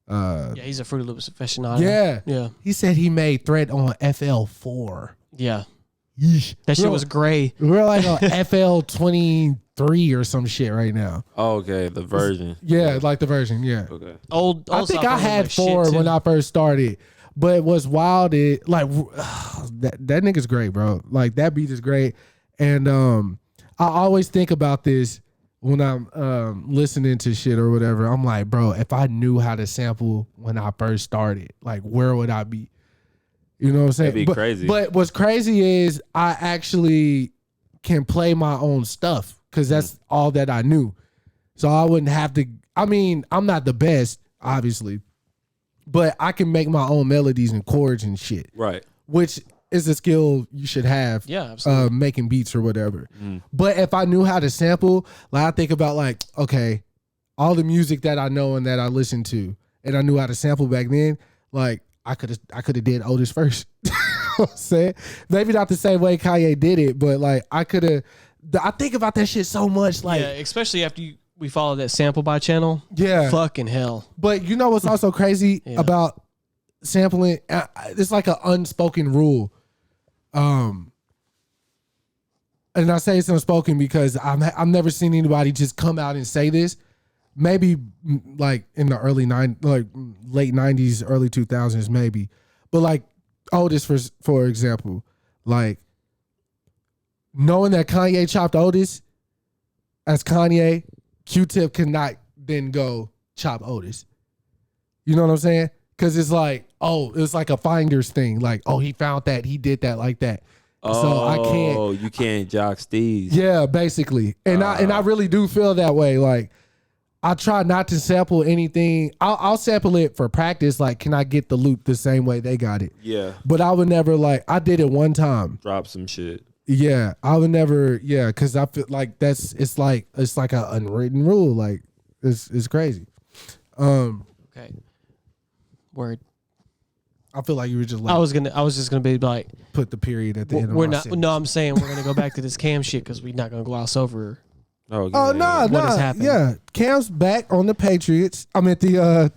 yeah, he's a Fruity Loops aficionado. yeah, he said he made Threat on FL4. Yeah. Yeesh. That shit was gray. We're like on FL 23 or some shit right now. Oh, okay, the version. Yeah, like the version. Yeah, Okay. Old I think South I was had like shit, 4 too. when I first started, but what's wild is like that nigga's great, bro. Like that beat is great, and I always think about this when I'm listening to shit or whatever. I'm like, bro, if I knew how to sample when I first started, like where would I be? You know what I'm saying? That'd be crazy. But what's crazy is I actually can play my own stuff because that's all that I knew. So I wouldn't have to. I mean, I'm not the best, obviously, but I can make my own melodies and chords and shit, Right. which is a skill you should have. Yeah, absolutely. Making beats or whatever. But if I knew how to sample, like I think about like, okay, all the music that I know and that I listen to, and I knew how to sample back then, like I could have did Otis first. You know what I'm saying? Maybe not the same way Kanye did it, but like I could have. I think about that shit so much. Like, yeah, especially after we follow that sample by channel. yeah. Fucking hell. But you know what's also crazy about sampling? It's like an unspoken rule. And I say it's unspoken because I've never seen anybody just come out and say this. Maybe like in the late 90s, early 2000s, maybe. But like Otis, for example, like knowing that Kanye chopped Otis as Kanye, Q-Tip could not then go chop Otis. You know what I'm saying? Because it's like, oh, it's like a finder's thing. Like, oh, he found that, he did that like that. So I can't. Oh, you can't jock Steez. Yeah, basically, and I really do feel that way. Like I try not to sample anything. I'll sample it for practice. Like, can I get the loop the same way they got it? Yeah. But I would never like. I did it one time. Drop some shit. Yeah, I would never. Yeah, because I feel like it's like an unwritten rule. Like it's crazy. Okay. Word. I feel like you were just like I was just gonna be like, put the period at the end. we're of my not. sentence. No, I'm saying we're gonna go back to this Cam shit because we're not gonna gloss over. Oh What has happened? Yeah, Cam's back on the Patriots. I'm at the.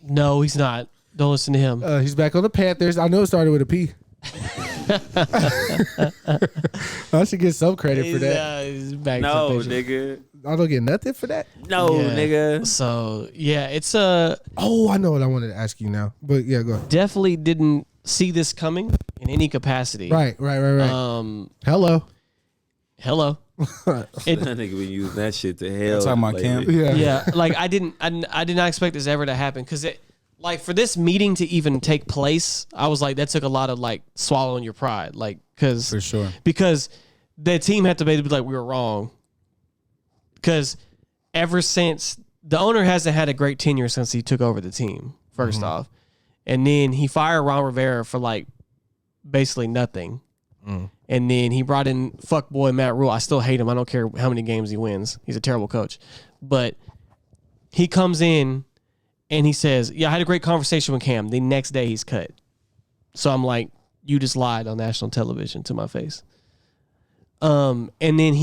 No, he's not. Don't listen to him. He's back on the Panthers. I know it started with a P. I should get some credit for that. He's back No, to the Patriots. nigga. I don't get nothing for that. No, Yeah. nigga. So yeah, it's Oh, I know what I wanted to ask you now. But yeah, go ahead. definitely didn't see this coming in any capacity. Right. Hello. Hello. That nigga been using that shit to hell. Talking about lately. Cam? Yeah. Yeah, like I did not expect this ever to happen because it, like, for this meeting to even take place, I was like, that took a lot of like swallowing your pride, like, because For sure. because the team had to basically be like, we were wrong, because ever since the owner hasn't had a great tenure since he took over the team, first off, and then he fired Ron Rivera for like basically nothing. And then he brought in fuckboy Matt Rule. I still hate him. I don't care how many games he wins. He's a terrible coach. But he comes in and he says, yeah, I had a great conversation with Cam. The next day he's cut. So I'm like, you just lied on national television to my face. And then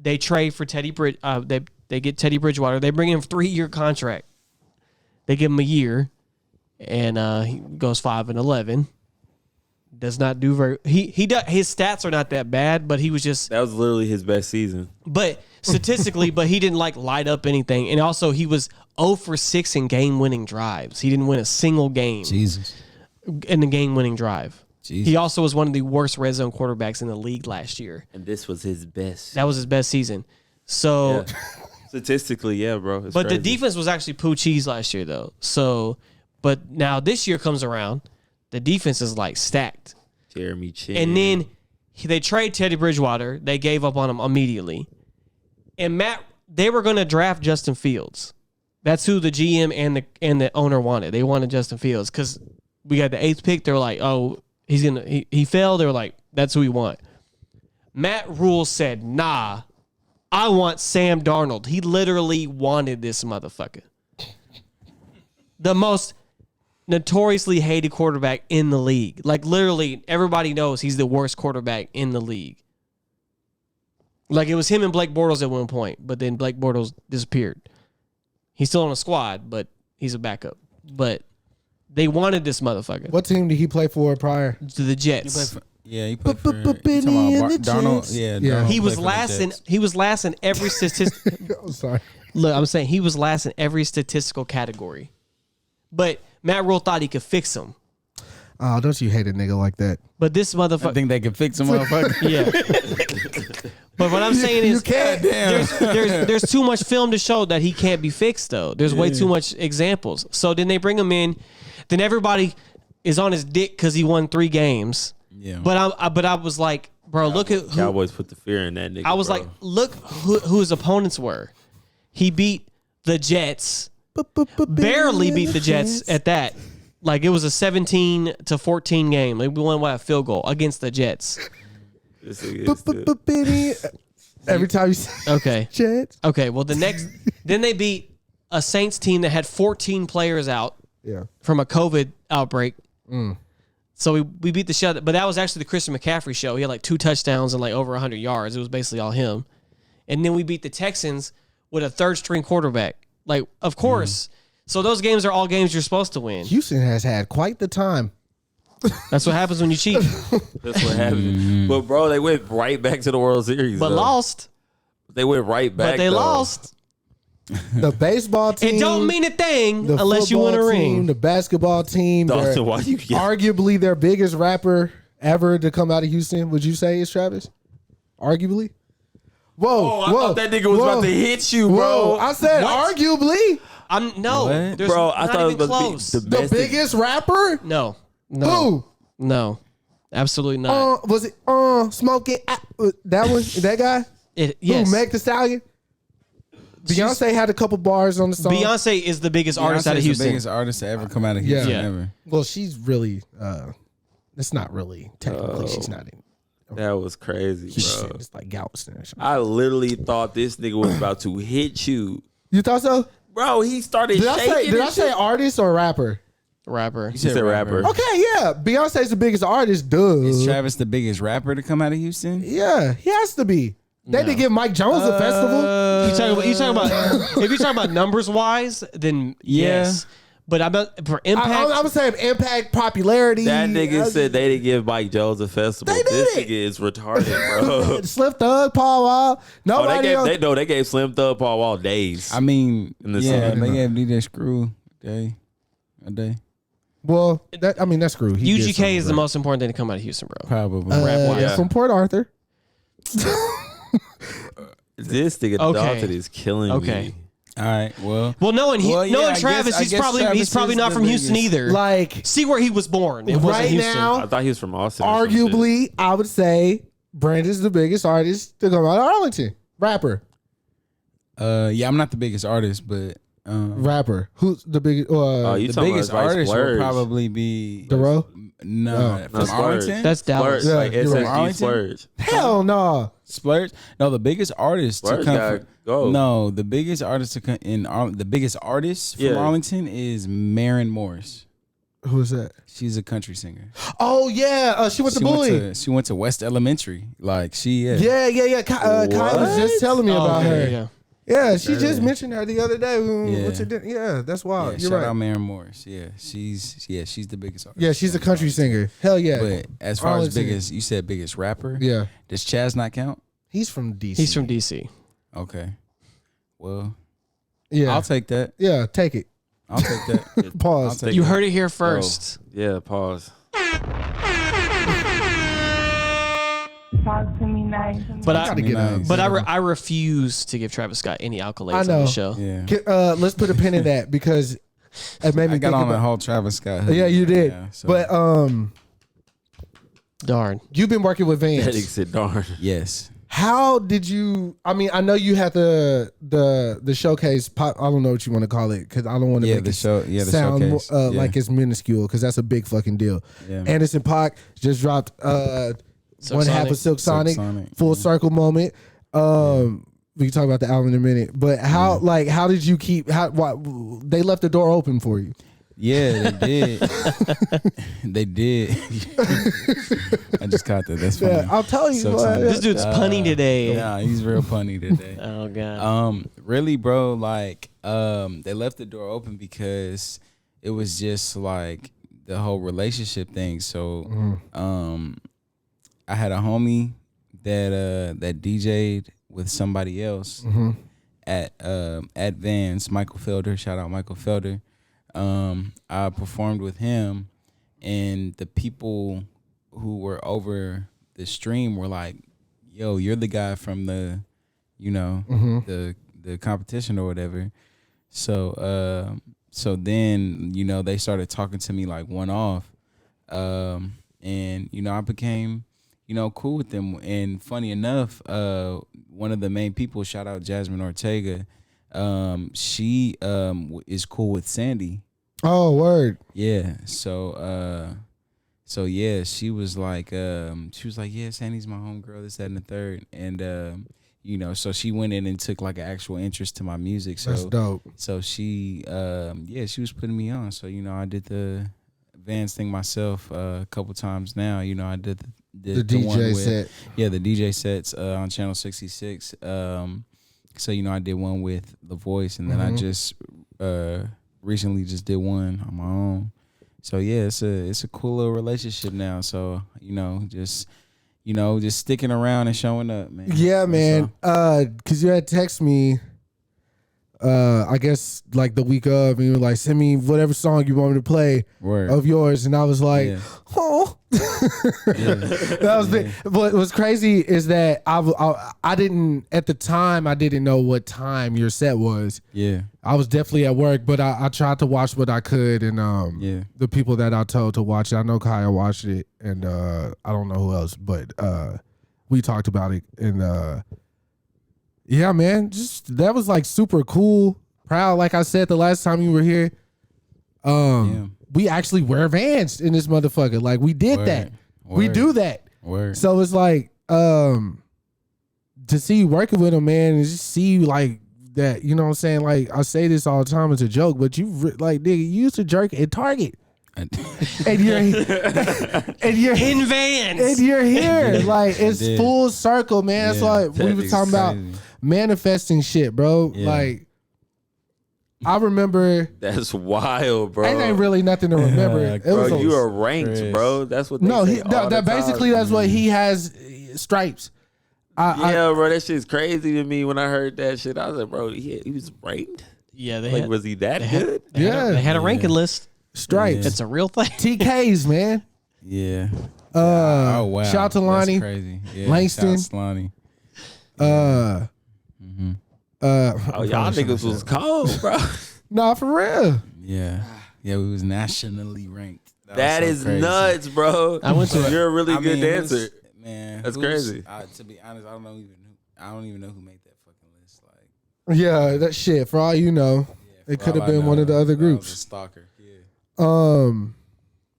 they trade for Teddy they get Teddy Bridgewater. They bring him a 3-year contract. They give him a year, and he goes 5-11. Does not do very. He does, his stats are not that bad, but he was just. That was literally his best season. But statistically, but he didn't like light up anything, and also he was 0 for 6 in game-winning drives. He didn't win a single game Jesus. in the game-winning drive. Jesus. He also was one of the worst red zone quarterbacks in the league last year. And this was his best. That was his best season. So, Yeah. Statistically, yeah, bro. It's but crazy. the defense was actually poo cheese last year, though. So, but now this year comes around, the defense is like stacked. Jeremy Chin. And then they trade Teddy Bridgewater. They gave up on him immediately. And they were going to draft Justin Fields. That's who the GM and the owner wanted. They wanted Justin Fields because we got the 8th pick. They were like, oh, he fell. They were like, that's who we want. Matt Rule said, nah, I want Sam Darnold. He literally wanted this motherfucker. The most notoriously hated quarterback in the league. Like, literally, everybody knows he's the worst quarterback in the league. Like, it was him and Blake Bortles at one point, but then Blake Bortles disappeared. He's still on a squad, but he's a backup. But they wanted this motherfucker. What team did he play for prior? To the Jets. He played for Benny and the Darnold. Jets. Yeah, Yeah. Darnold He was played for the last in Jets. every statistic. I'm sorry. Look, I'm saying he was last in every statistical category. But Matt Rule thought he could fix him. Oh, don't you hate a nigga like that? But this I motherfucker, think they could fix a motherfucker. yeah. But what I'm saying is, there's too much film to show that he can't be fixed. Though there's way too much examples. So then they bring him in. Then everybody is on his dick because he won 3 games. Yeah. But I was like, bro, look at who. Cowboys put the fear in that nigga. I was bro. like, look who his opponents were. He beat the Jets. Barely beat the Jets at that. Like, it was a 17-14 game. Like, we won by a field goal against the Jets. This nigga is still- Benny. Every time you say Okay. Jets. Okay. Well, then they beat a Saints team that had 14 players out Yeah. from a COVID outbreak. So we beat the shut, but that was actually the Christian McCaffrey show. He had like 2 touchdowns and like over 100 yards. It was basically all him. And then we beat the Texans with a 3rd-string quarterback. Like, of course. So those games are all games you're supposed to win. Houston has had quite the time. That's what happens when you cheat. That's what happened. But bro, they went right back to the World Series. But though. lost. They went right back. But they though. lost. The baseball team. It don't mean a thing the unless you win a football ring. team, the basketball team. Dalton, they're why you arguably their biggest rapper ever to come out of Houston. Would you say is Travis? Arguably. Whoa! Oh, I whoa, thought that nigga was whoa, about to hit you, Whoa! bro. I said What? arguably No, What? there's Bro, I not thought it even was close. the the best. biggest rapper. No. Who? No. Absolutely not. Was it smoking? That one, that guy. Yes. Who, Meg Thee Stallion. Beyonce had a couple bars on the song. Beyonce is the biggest artist out of Houston. The biggest artist to ever come out of Houston ever. Well, she's really. It's not really technically. She's not in. That was crazy, bro. It's like Galveston or something. I literally thought this nigga was about to hit you. You thought so? Bro, he started shaking. Did I say artist or rapper? Rapper. You said rapper. Okay, yeah. Beyonce's the biggest artist, duh. Is Travis the biggest rapper to come out of Houston? Yeah, he has to be. They didn't give Mike Jones a festival. You talking about if you're talking about numbers wise, then yes. But for impact, I'm saying impact, popularity. That nigga said they didn't give Mike Jones a festival. This nigga is retarded, bro. Slim Thug, Paul Wall. Nobody else. They gave Slim Thug Paul Wall days. I mean, the they gave DJ Screw a day. Well, that's Screw. UGK is the most important thing to come out of Houston, bro. Probably. From Port Arthur. This nigga Dalton is killing me. All right. Well, knowing Travis, he's probably not from Houston either. Like, see where he was born. It wasn't Houston. Now, I thought he was from Austin. Arguably, I would say Brandon's the biggest artist to come out of Arlington. Rapper. I'm not the biggest artist, but rapper. Who's the biggest? The biggest artist would probably be Dero. No, from Arlington. That's Dallas. Yeah, like SSD Splurge. Hell no. Splurge. No, the biggest artist Splurge to come. go. No, the biggest artist to come the biggest artist from Arlington is Maren Morris. Who is that? She's a country singer. Oh yeah, she went to Bowie. She went to West Elementary. Like Yeah. Kyle was just telling me about her. Yeah, she just mentioned her the other day. Yeah, that's wild. Yeah, You're shout right. out Maren Morris. Yeah, she's the biggest artist. Yeah, she's a country singer. Hell yeah. But as far as biggest, you said biggest rapper. Yeah. Does Chaz not count? He's from DC. He's from DC. Okay. Well, yeah, I'll take that. Yeah, take it. I'll take that. Pause. You heard it here first. Yeah, pause. Talk to me nice. But I I refuse to give Travis Scott any accolades on the show. Yeah. Let's put a pin in that because it made me I got think on about the whole Travis Scott hoodie. Yeah, you did. Yeah, so. But Darn. you've been working with That nigga Vans. said darn. Yes. How did you? I mean, I know you had the showcase. I don't know what you want to call it because I don't want to make the it show. Yeah, the sound showcase. like it's minuscule because that's a big fucking deal. Yeah. Anderson .Paak just dropped one half of Silk Sonic, full circle moment. We can talk about the album in a minute, but how did you keep? They left the door open for you? Yeah, they did. They did. I just caught that. That's funny. Yeah, I'll tell you. This dude's punny today. Yeah, he's real punny today. Oh god. Really, bro. Like, they left the door open because it was just like the whole relationship thing. So, I had a homie that DJ'd with somebody else at Vans. Michael Felder. Shout out Michael Felder. I performed with him, and the people who were over the stream were like, "Yo, you're the guy from the, the competition or whatever." So then they started talking to me like one off, and I became cool with them. And funny enough, one of the main people, shout out Jasmine Ortega, she is cool with Sandy. Oh, word. Yeah. So yeah, she was like, yeah, Sandy's my homegirl, this, that, and the third. And so she went in and took like an actual interest to my music. So that's dope. So she she was putting me on. So, I did the Vans thing myself a couple times now. I did the DJ set. Yeah, the DJ sets on Channel 66. So, I did one with The Voice, and then I just recently just did one on my own. So yeah, it's a cool little relationship now. So, just sticking around and showing up, man. Yeah, man. Cause you had text me I guess like the week of, and you were like, send me whatever song you want me to play of yours, and I was like, oh. That was big. But what's crazy is that I didn't at the time, I didn't know what time your set was. Yeah, I was definitely at work, but I tried to watch what I could, and the people that I told to watch it, I know Kaya watched it, and I don't know who else, but we talked about it, and yeah, man, just that was like super cool, proud. Like I said the last time you were here, we actually wear Vans in this motherfucker. Like we did that. We do that. So it's like to see you working with him, man, and just see you like that. You know what I'm saying? Like I say this all the time as a joke, but you like nigga, you used to jerk at Target. and you're in Vans, and you're here. Like it's full circle, man. That's like we were talking about manifesting shit, bro. Like I remember that's wild, bro. It ain't really nothing to remember. It bro, was you are ranked, bro. That's what they say all the basically time. That's what he has, stripes. Bro, that shit's crazy to me. When I heard that shit, I was like, bro, he was ranked. Yeah, was he that good? They had a ranking list. Stripes. It's a real thing. TKs, man. Yeah. Oh wow. Shout out to Lonnie. That's crazy. Yeah, Langston. Shout out to Lonnie. Y'all niggas was cold, bro. Nah, for real. Yeah, we was nationally ranked. That is nuts, bro. I went to. You're a really good dancer, man. That's crazy. To be honest, I don't even know who made that fucking list. Like, yeah, that shit. For all you know, it could have been one of the other groups. I was a stalker. Yeah. Damn,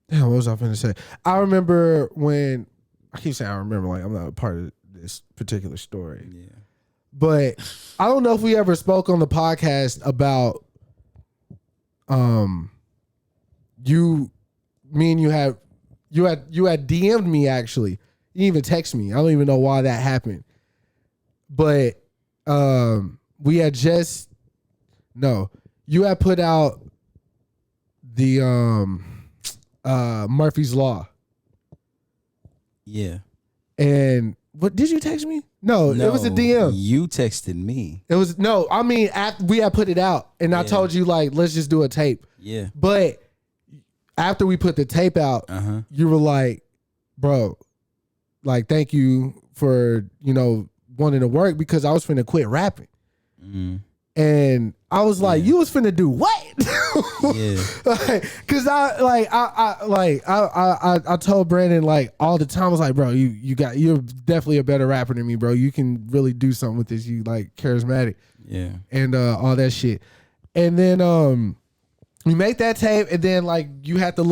what was I finna say? I remember when I keep saying I remember, like I'm not a part of this particular story. Yeah. But I don't know if we ever spoke on the podcast about me and you had DM'd me actually. You didn't even text me. I don't even know why that happened. But you had put out the Murphy's Law. Yeah. And what did you text me? No, it was a DM. You texted me. It was after we had put it out, and I told you like, let's just do a tape. Yeah. But after we put the tape out, you were like, bro, like thank you for wanting to work because I was finna quit rapping. Mm-hmm. And I was like, you was finna do what? Yeah. Cause I told Brandon like all the time, I was like, bro, you're definitely a better rapper than me, bro. You can really do something with this. You like charismatic. Yeah. And all that shit. And then we made that tape, and then like you had the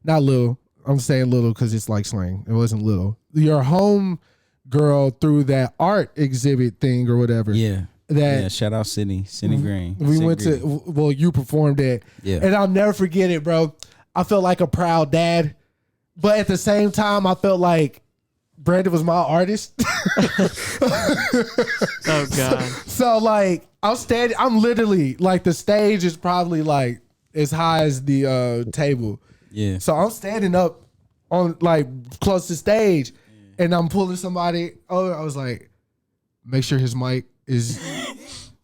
not little, I'm saying little because it's like slang. It wasn't little. Your home girl through that art exhibit thing or whatever. Yeah. Shout out Sydney Green. We went to, you performed it. Yeah. And I'll never forget it, bro. I felt like a proud dad, but at the same time, I felt like Brandon was my artist. Oh God. So like, I'm literally like, the stage is probably like as high as the table. Yeah. So I'm standing up on like close to stage, and I'm pulling somebody over. I was like, make sure his mic is,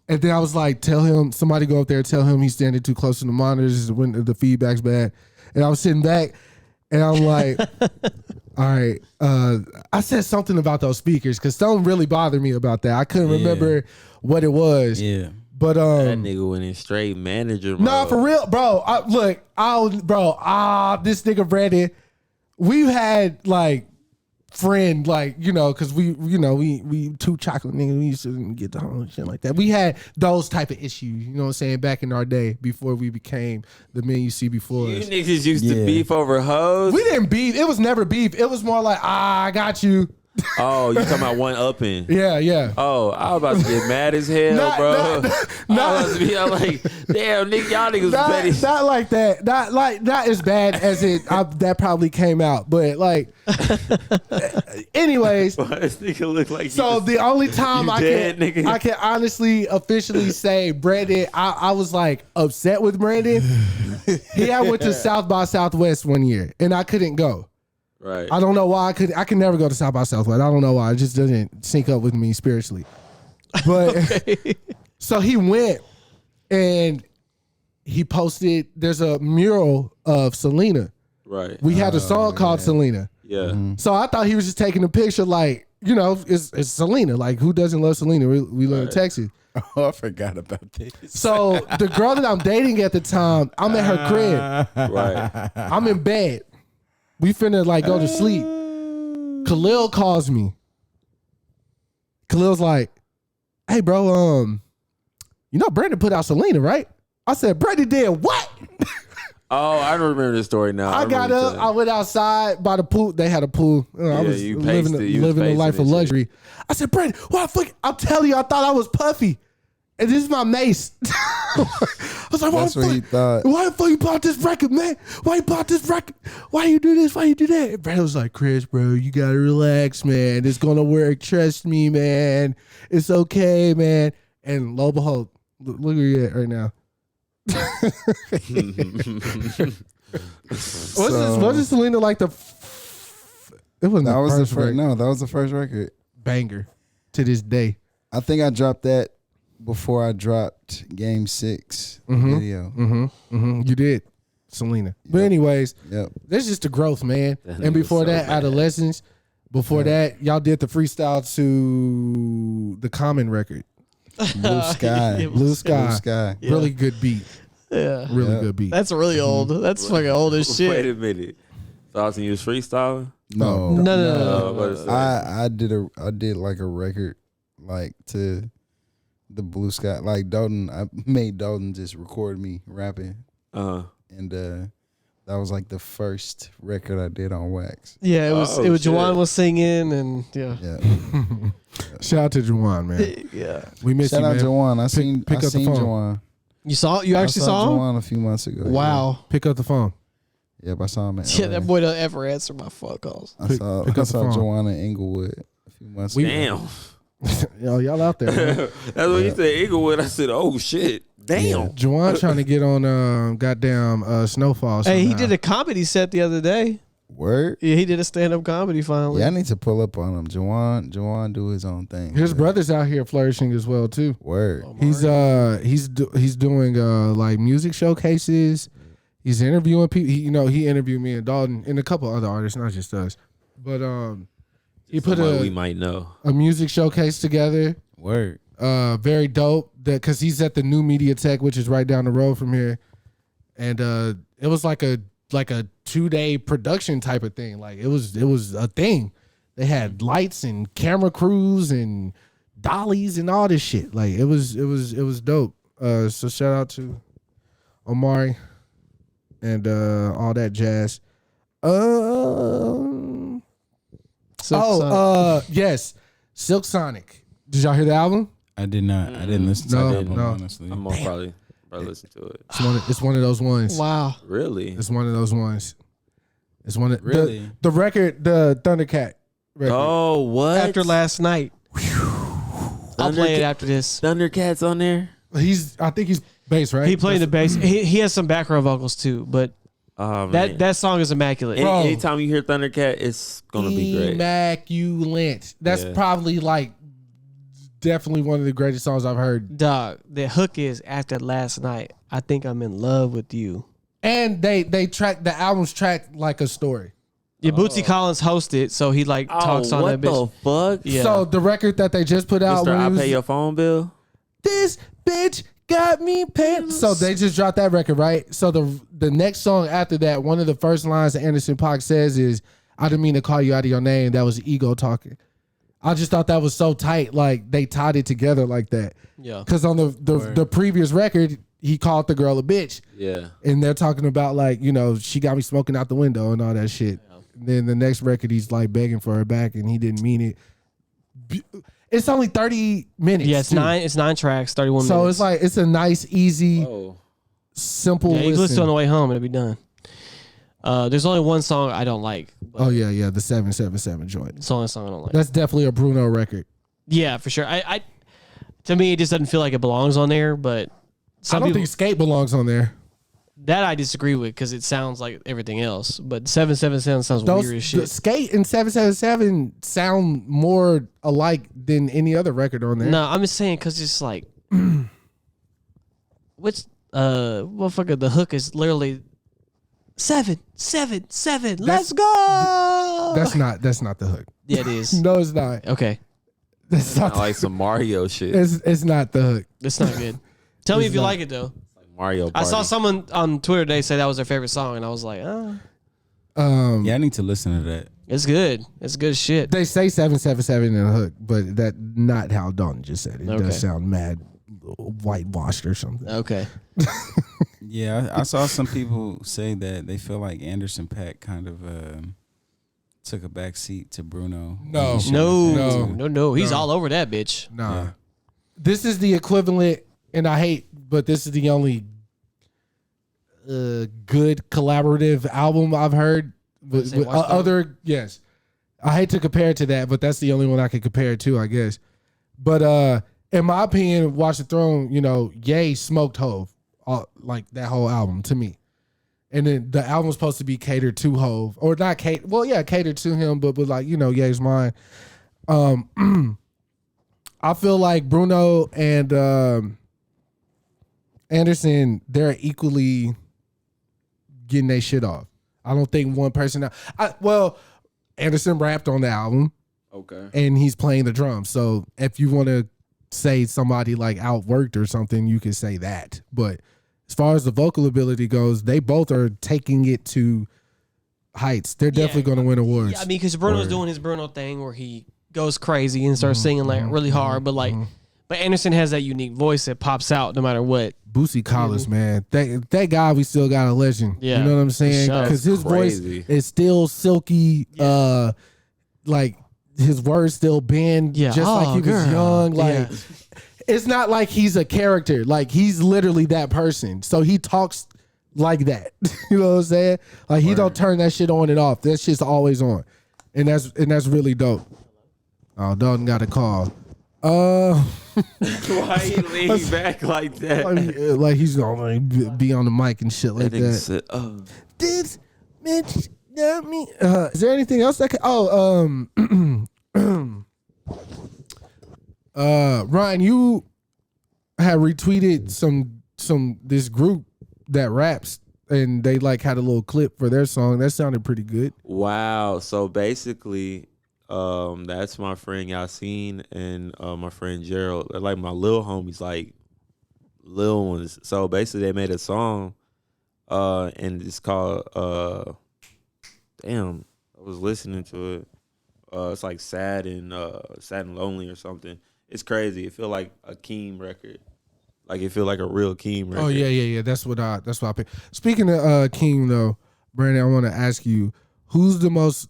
and then I was like, somebody go up there, tell him he's standing too close to the monitors when the feedback's bad. And I was sitting back, and I'm like, all right. I said something about those speakers because something really bothered me about that. I couldn't remember what it was. Yeah. But that nigga went in straight manager mode. Nah, for real, bro. This nigga Brandon, we've had like friend, like, because we two chocolate niggas, we used to get the whole shit like that. We had those type of issues, you know what I'm saying, back in our day before we became the men you see before us. You niggas used to beef over hoes? We didn't beef. It was never beef. It was more like, I got you. Oh, you talking about one upping? Yeah. Oh, I was about to get mad as hell, bro. I'm like, damn, nigga, y'all niggas petty. Not like that. Not as bad as that probably came out. But like, anyways. Well, this nigga look like so the only time I can honestly officially say Brandon, I was like upset with Brandon. He had went to South by Southwest one year, and I couldn't go. Right. I don't know why I could never go to South by Southwest. I don't know why. It just doesn't sync up with me spiritually. But So he went and he posted. There's a mural of Selena. Right. We had a song called Selena. Yeah. So I thought he was just taking a picture, like, you know, it's Selena. Like, who doesn't love Selena? We live in Texas. Oh, I forgot about this. So the girl that I'm dating at the time, I'm at her crib. Right. I'm in bed. We finna like go to sleep. Khalil calls me. Khalil's like, "Hey, bro, you know Brandon put out Selena, right?" I said, "Brandon did what?" Oh, I remember this story now. I got up. I went outside by the pool. They had a pool. I was you living the life of luxury. I said, "Brandon, why the fuck?" I'm telling you, I thought I was Puffy. And this is my mace. I was like, That's what he thought. Why the fuck you bought this record, man? Why you bought this record? Why you do this? Why you do that? And Brandon was like, "Chris, bro, you gotta relax, man. It's gonna work. Trust me, man. It's okay, man." And lo and behold, look where you at right now. Wasn't Selena like the? It wasn't. That was the first. record. No, that was the first record. Banger to this day. I think I dropped that before I dropped Game 6 video. You did, Selena. But anyways, Yep. that's just the growth, man. That And nigga before so that, bad. Adolescence. Before that, y'all did the freestyle to the Common record. Blue Sky. Blue Sky. Blue Sky. Really good beat. Yeah. Really good beat. That's really old. That's fucking old as shit. Wait a minute. So I was you was freestyling? No. No. What is that? I did like a record like to the Blue Sky. Like Dalton, I made Dalton just record me rapping. And that was like the first record I did on wax. Yeah, it was. Oh, it was. shit. Juwan was singing, and yeah. Yeah. Shout out to Juwan, man. Yeah. We miss Shout you, out man. Jawan. I seen pick up the phone. Jawan. You saw? You actually I saw him? Jawan a few months ago. Wow. Pick up the phone. Yep, I saw him at Yeah, LA. that boy don't ever answer my phone calls. I Pick saw up the phone. Jawan in Inglewood a few months ago. Damn. Yo, y'all out there, man. That's what you said, Inglewood. I said, oh, shit. Damn. Juwan trying to get on goddamn Snowfall. Hey, he somehow. did a comedy set the other day. Word? Yeah, he did a stand-up comedy finally. Yeah, I need to pull up on him. Jawan do his own thing. His man. brother's out here flourishing as well too. Word. He's doing like music showcases. He's interviewing people. He interviewed me and Dalton and a couple other artists, not just us. But he put Someone we might know. a music showcase together. Word. Very dope. Because he's at the New Media Tech, which is right down the road from here, and it was like a 2-day production type of thing. Like it was a thing. They had lights and camera crews and dollies and all this shit. Like it was dope. So shout out to Omari and all that jazz. Yes, Silk Sonic. Did y'all hear the album? I did not. I didn't listen to No, that album, no. honestly. I'm gonna probably listen to it. It's one of those ones. Wow. Really? It's one of those ones. It's one of Really? the record, the Thundercat record. Oh, what? After last night. I'll play it after this. Thundercats on there? I think he's bass, right? He played the bass. He has some background vocals too, but Oh, man. that song is immaculate. Bro. Anytime you hear Thundercat, it's gonna be great. Immaculate. That's Yeah. probably like definitely one of the greatest songs I've heard. Dog, the hook is after last night. I think I'm in love with you. And they track the album's tracked like a story. Yeah, Bootsy Collins hosted, so he talks on that bitch. What the fuck? Yeah. So the record that they just put out, Mr. when I he was- pay your phone bill? this bitch got me paying. So they just dropped that record, right? So the next song after that, one of the first lines that Anderson .Paak says is, "I didn't mean to call you out of your name. That was ego talking." I just thought that was so tight. Like they tied it together like that. Yeah. Because on the previous record, he called the girl a bitch. Yeah. And they're talking about like, she got me smoking out the window and all that shit. Then the next record, he's like begging for her back and he didn't mean it. It's only 30 minutes. Yeah, it's too. 9 tracks, 31 So minutes. it's like, it's a nice, easy, Oh. simple yeah, you can listen listen. on the way home and it'll be done. There's only one song I don't like. But Oh yeah, the 777 joint. it's the only song I don't like. That's definitely a Bruno record. Yeah, for sure. I to me, it just doesn't feel like it belongs on there. But I don't think Skate belongs on there. that I disagree with because it sounds like everything else. But 777 sounds weird as The shit. Skate and 777 sound more alike than any other record on there. No, I'm just saying because it's like which motherfucker, the hook is literally 7, 7, 7. Let's go. That's not the hook. Yeah, it is. No, it's not. Okay. That's not. Like some Mario shit. It's not the hook. It's not good. Tell me if you like it though. Like Mario I Party. saw someone on Twitter today say that was their favorite song, and I was like, Yeah, I need to listen to that. it's good. It's good shit. They say 777 in the hook, but that not how Dalton just said it. It Okay. does sound mad whitewashed or something. Okay. Yeah, I saw some people say that they feel like Anderson .Paak kind of took a back seat to Bruno. No. No. He's all over that bitch. Nah. Yeah. This is the equivalent, and I hate, but this is the only good collaborative album I've heard. With other, yes. I hate to compare it to that, but that's the only one I can compare it to, I guess. But in my opinion, Watch the Throne, Ye smoked Hove, like that whole album to me. And then the album was supposed to be catered to Hove, or not catered. Well, yeah, catered to him, but like Ye's mine. I feel like Bruno and Anderson, they're equally getting their shit off. I don't think one person. Anderson rapped on the album. Okay. And he's playing the drums. So if you want to say somebody like outworked or something, you could say that. But as far as the vocal ability goes, they both are taking it to heights. They're definitely going to win awards. Yeah, I mean, because Bruno's doing his Bruno thing where he goes crazy and starts singing like really hard, but Anderson has that unique voice that pops out no matter what. Boosie Collins, man, that guy, we still got a legend. Yeah. You know what I'm saying? Sure. Because his Crazy. voice is still silky. Like his words still bend, just like he was young. Like it's not like he's a character. Like he's literally that person. So he talks like that. You know what I'm saying? Like he don't turn that shit on and off. That shit's always on, and that's really dope. Oh, Dalton got a call. Why he leaning back like that? Like he's gonna be on the mic and shit like that. Said, This bitch got me. Is there anything else that Ryan, you had retweeted this group that raps, and they like had a little clip for their song that sounded pretty good. wow. So basically, that's my friend Yasin and my friend Gerald. They're like my little homies, like little ones. So basically, they made a song, and it's called damn. I was listening to it. It's like sad and lonely or something. It's crazy. It feel like a Keem record. Like it feel like a real Keem record. Oh yeah. That's what I picked. Speaking of Keem though, Brandon, I want to ask you, who's the most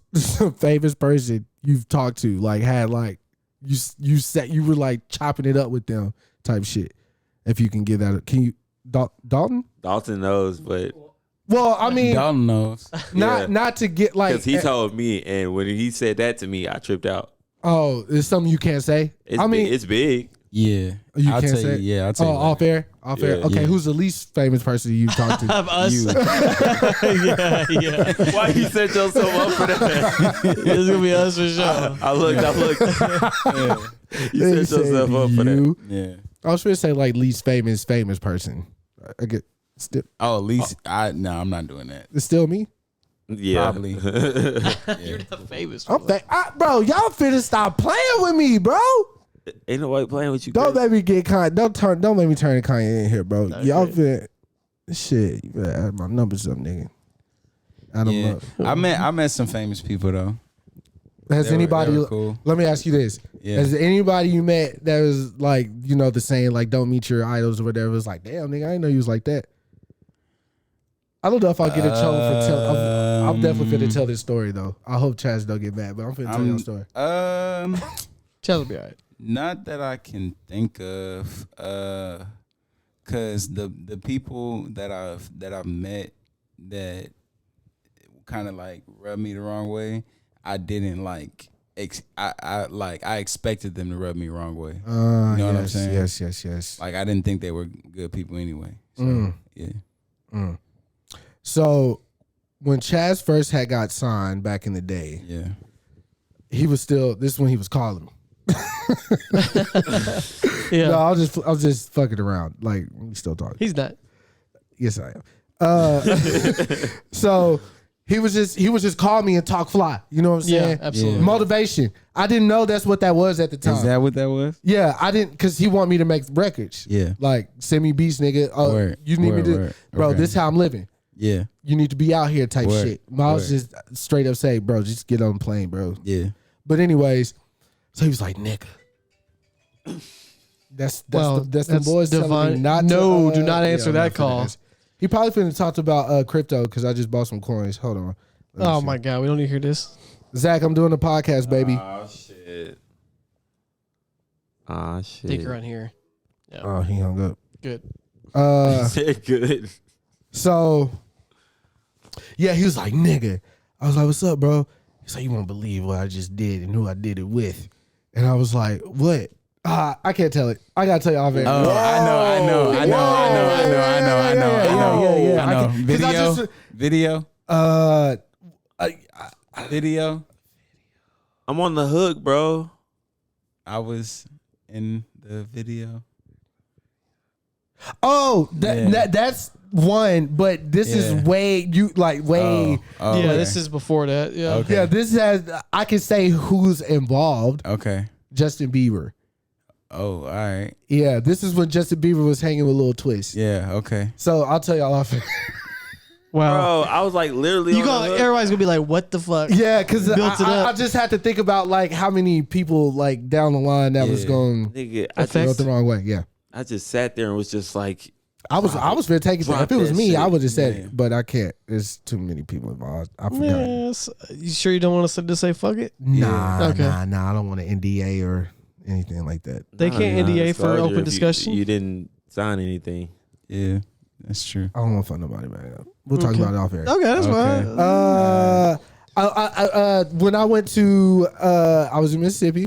famous person you've talked to? Like had like you were like chopping it up with them type shit. If you can give that, can you Dalton? Dalton knows, but Well, I mean, Dalton knows. not to get like because he told me, and when he said that to me, I tripped out. Oh, it's something you can't say. It's big. Yeah, you I'll can't tell say. you. Yeah, I'll tell you. Off air. Okay, Yeah. who's the least famous person you talked to? Of us. You. yeah. Why you set yourself up for that? It's gonna be us for sure. I looked. You set yourself up for that. Yeah. I was going to say like least famous person. I get still. Oh, at least I'm not doing that. It's still me. Yeah, Probably. You're not famous. Bro, y'all finna stop playing with me, bro. Ain't nobody playing with you. Don't Chris. let me get Kanye. Don't make me turn Kanye in here, bro. Y'all finna shit. You better add my numbers up, nigga. Add them up. I met some famous people though. Has They were anybody? cool. Let me ask you this: Yeah. Has anybody you met that was like, the saying like, "Don't meet your idols" or whatever? It's like, damn, nigga, I didn't know you was like that. I don't know if I'll get in trouble for telling. I'm definitely finna tell this story though. I hope Chaz don't get mad, but I'm finna tell you a story. Chaz will be all right. Not that I can think of, cause the people that I've met that kind of like rubbed me the wrong way, I didn't like. I expected them to rub me the wrong way. You know what I'm saying? Yes. Like I didn't think they were good people anyway. So, yeah. So when Chaz first got signed back in the day, Yeah. he was still. This is when he was calling me. Yeah. No, I was just fucking around. Like, we still talking. He's not. Yes, I am. So he was just call me and talk fly. You know what I'm saying? Yeah, absolutely. Motivation. I didn't know that's what that was at the time. Is that what that was? Yeah, I didn't, because he wanted me to make records. Yeah. Like, send me beats, nigga. Word, You need me to, word. bro, Okay. this is how I'm living. Yeah. You need to be out here type Word, shit. I was word. just straight up say, bro, just get on the plane, bro. Yeah. But anyways, so he was like, nigga. That's the boys telling me not to. No, do not answer I'm that not finna call. answer. He probably finna talk about crypto because I just bought some coins. Hold on. Let me Oh see. my God, we don't need to hear this. Zach, I'm doing a podcast, baby. Oh shit. Ah shit. Stick around here. Oh, he hung up. Good. Said good. So, yeah, he was like, nigga. I was like, what's up, bro? He's like, you won't believe what I just did and who I did it with. And I was like, what? I can't tell it. I gotta tell you off air. Oh, I know. Yeah. I know. Because I just- Video. Video. I'm on the hook, bro. I was in the video. Oh, Yeah. that's one, but this is Yeah. way Oh, Yeah, okay. this is before that. Yeah. Okay. Yeah, this has, I can say who's involved. Okay. Justin Bieber. Oh, all right. Yeah, this is when Justin Bieber was hanging with Lil Twist. Yeah. Okay. So I'll tell y'all off. Wow. Bro, I was like literally You on the gonna hook. everybody's gonna be like, what the fuck? Yeah, because Built it I up. just had to think about like how many people like down the line that was Yeah. going Nigga, go the wrong way. Yeah, I just sat there and was just like, I was finna take it. Drop If it was that me, shit. I would have said Yeah. it, but I can't. There's too many people involved. I forgot. Yes. You sure you don't want us to just say fuck it? Nah, Okay. nah. I don't want an NDA or anything like that. They can't NDA for disclosure open if discussion? You didn't sign anything. Yeah. That's true. I don't want to fuck nobody back up. We'll talk Okay. about it off air. Okay, that's Okay. fine. When I went to, I was in Mississippi,